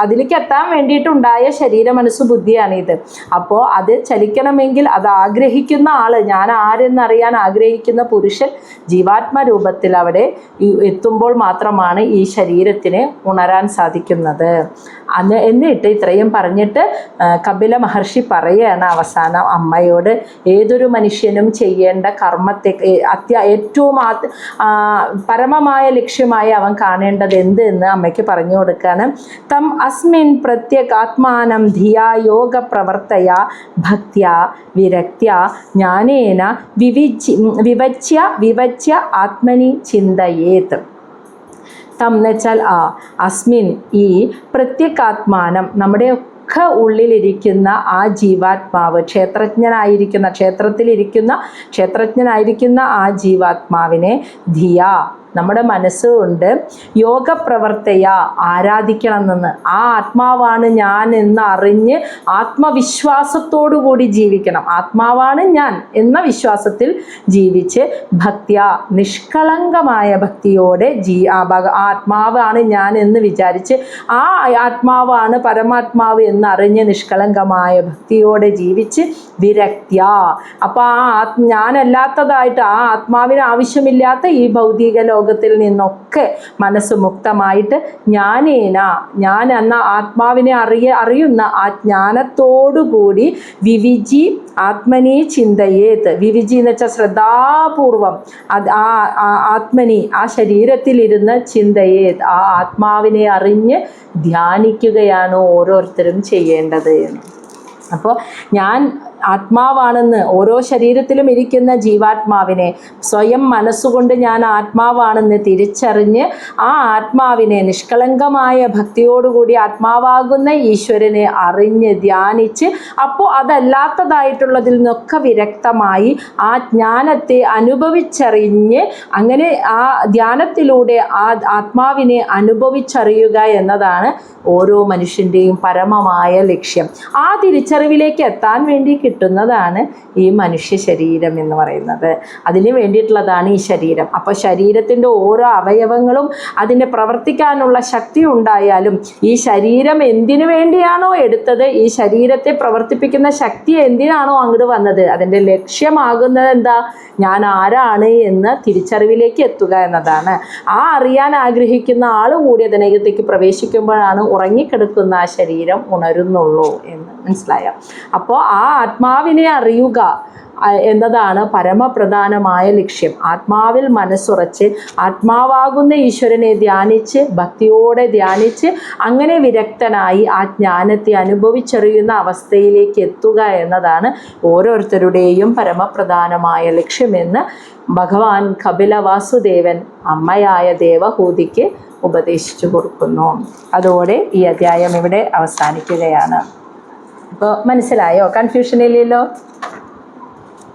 A: അതിലേക്ക് എത്താൻ വേണ്ടിയിട്ടുണ്ടായ ശരീര മനസ്സ് ബുദ്ധിയാണിത്. അപ്പോൾ അത് ചലിക്കണമെങ്കിൽ അത് ആഗ്രഹിക്കുന്ന ആൾ, ഞാൻ ആരെന്നറിയാൻ ആഗ്രഹിക്കുന്ന പുരുഷൻ ജീവാത്മരൂപത്തിൽ അവിടെ എത്തുമ്പോൾ മാത്രമാണ് ഈ ശരീരത്തിന് ഉണരാൻ സാധിക്കുന്നത്. എന്നിട്ട് ഇത്രയും പറഞ്ഞിട്ട് കപില മഹർഷി പറയുകയാണ് അവസാനം അമ്മയോട്, ഏതൊരു മനുഷ്യനും ചെയ്യേണ്ട കർമ്മത്തെ ഏറ്റവും പരമമായ ലക്ഷ്യമായി അവൻ കാണേണ്ടത് എന്ത് എന്ന് അമ്മയ്ക്ക് പറഞ്ഞു കൊടുക്കുകയാണ്. തം അസ്മിൻ പ്രത്യേകാത്മാനം ധിയാ യോഗ പ്രവർത്തയ ഭക്ത്യ വിരക്ത്യ ജ്ഞാനേന വിവച്യ ആത്മനി ചിന്തയേത്. തം എന്ന് വെച്ചാൽ അസ്മിൻ, ഈ പ്രത്യേകാത്മാനം, നമ്മുടെ ഒക്കെ ഉള്ളിലിരിക്കുന്ന ആ ജീവാത്മാവ്, ക്ഷേത്രജ്ഞനായിരിക്കുന്ന ആ ജീവാത്മാവിനെ ധിയ, നമ്മുടെ മനസ്സുകൊണ്ട് യോഗപ്രവർത്തയ ആരാധിക്കണമെന്ന്, ആ ആത്മാവാണ് ഞാൻ എന്ന് അറിഞ്ഞ് ആത്മവിശ്വാസത്തോടു കൂടി ജീവിക്കണം. ആത്മാവാണ് ഞാൻ എന്ന വിശ്വാസത്തിൽ ജീവിച്ച് ഭക്ത്യ, നിഷ്കളങ്കമായ ഭക്തിയോടെ ആത്മാവാണ് ഞാൻ എന്ന് വിചാരിച്ച് ആ ആത്മാവാണ് പരമാത്മാവ് എന്നറിഞ്ഞ് നിഷ്കളങ്കമായ ഭക്തിയോടെ ജീവിച്ച് വിരക്ത്യ, അപ്പോൾ ഞാനല്ലാത്തതായിട്ട് ആ ആത്മാവിന് ആവശ്യമില്ലാത്ത ഈ ഭൗതിക ലോകത്തിൽ നിന്നൊക്കെ മനസ്സ് മുക്തമായിട്ട് ജ്ഞാനേന, ഞാൻ എന്ന ആത്മാവിനെ അറിയുന്ന ആ ജ്ഞാനത്തോടുകൂടി വിവിജി ആത്മനി ചിന്തയേത്. വിവിജി എന്ന് വെച്ചാൽ ശ്രദ്ധാപൂർവം ആത്മനി, ആ ശരീരത്തിലിരുന്ന് ചിന്തയേത്, ആ ആത്മാവിനെ അറിഞ്ഞ് ധ്യാനിക്കുകയാണ് ഓരോരുത്തരും ചെയ്യേണ്ടത്. അപ്പോൾ ഞാൻ ആത്മാവാണെന്ന്, ഓരോ ശരീരത്തിലും ഇരിക്കുന്ന ജീവാത്മാവിനെ സ്വയം മനസ്സുകൊണ്ട് ഞാൻ ആത്മാവാണെന്ന് തിരിച്ചറിഞ്ഞ് ആ ആത്മാവിനെ നിഷ്കളങ്കമായ ഭക്തിയോടുകൂടി ആത്മാവാകുന്ന ഈശ്വരനെ അറിഞ്ഞ് ധ്യാനിച്ച്, അപ്പോൾ അതല്ലാത്തതായിട്ടുള്ളതിൽ നിന്നൊക്കെ വിരക്തമായി ആ ജ്ഞാനത്തെ അനുഭവിച്ചറിഞ്ഞ്, അങ്ങനെ ആ ധ്യാനത്തിലൂടെ ആ ആത്മാവിനെ അനുഭവിച്ചറിയുക എന്നതാണ് ഓരോ മനുഷ്യൻ്റെയും പരമമായ ലക്ഷ്യം. ആ തിരിച്ചറിവിലേക്ക് എത്താൻ വേണ്ടി കിട്ടുന്നതാണ് ഈ മനുഷ്യ ശരീരം എന്ന് പറയുന്നത്. അതിന് വേണ്ടിയിട്ടുള്ളതാണ് ഈ ശരീരം. അപ്പോൾ ശരീരത്തിൻ്റെ ഓരോ അവയവങ്ങളും അതിന് പ്രവർത്തിക്കാനുള്ള ശക്തി ഉണ്ടായാലും ഈ ശരീരം എന്തിനു വേണ്ടിയാണോ എടുത്തത്, ഈ ശരീരത്തെ പ്രവർത്തിപ്പിക്കുന്ന ശക്തി എന്തിനാണോ അങ്ങോട്ട് വന്നത്, അതിൻ്റെ ലക്ഷ്യമാകുന്നത് എന്താ? ഞാൻ ആരാണ് എന്ന് തിരിച്ചറിവിലേക്ക് എത്തുക എന്നതാണ്. ആ അറിയാൻ ആഗ്രഹിക്കുന്ന ആൾ കൂടി അതിനകത്തേക്ക് പ്രവേശിക്കുമ്പോഴാണ് ഉറങ്ങിക്കിടക്കുന്ന ആ ശരീരം ഉണരുന്നുള്ളൂ എന്ന് മനസ്സിലായോ? അപ്പോൾ ആ ആത്മാവിനെ അറിയുക എന്നതാണ് പരമപ്രധാനമായ ലക്ഷ്യം. ആത്മാവിൽ മനസ്സുറച്ച് ആത്മാവാകുന്ന ഈശ്വരനെ ധ്യാനിച്ച് ഭക്തിയോടെ ധ്യാനിച്ച് അങ്ങനെ വിരക്തനായി ആ ജ്ഞാനത്തെ അനുഭവിച്ചറിയുന്ന അവസ്ഥയിലേക്ക് എത്തുക എന്നതാണ് ഓരോരുത്തരുടെയും പരമപ്രധാനമായ ലക്ഷ്യമെന്ന് ഭഗവാൻ കപില വാസുദേവൻ അമ്മയായ ദേവഹൂതിക്ക് ഉപദേശിച്ചു കൊടുക്കുന്നു. അതോടെ ഈ അധ്യായം ഇവിടെ അവസാനിക്കുകയാണ്. അപ്പോൾ മനസ്സിലായോ? കൺഫ്യൂഷൻ ഇല്ലല്ലോ?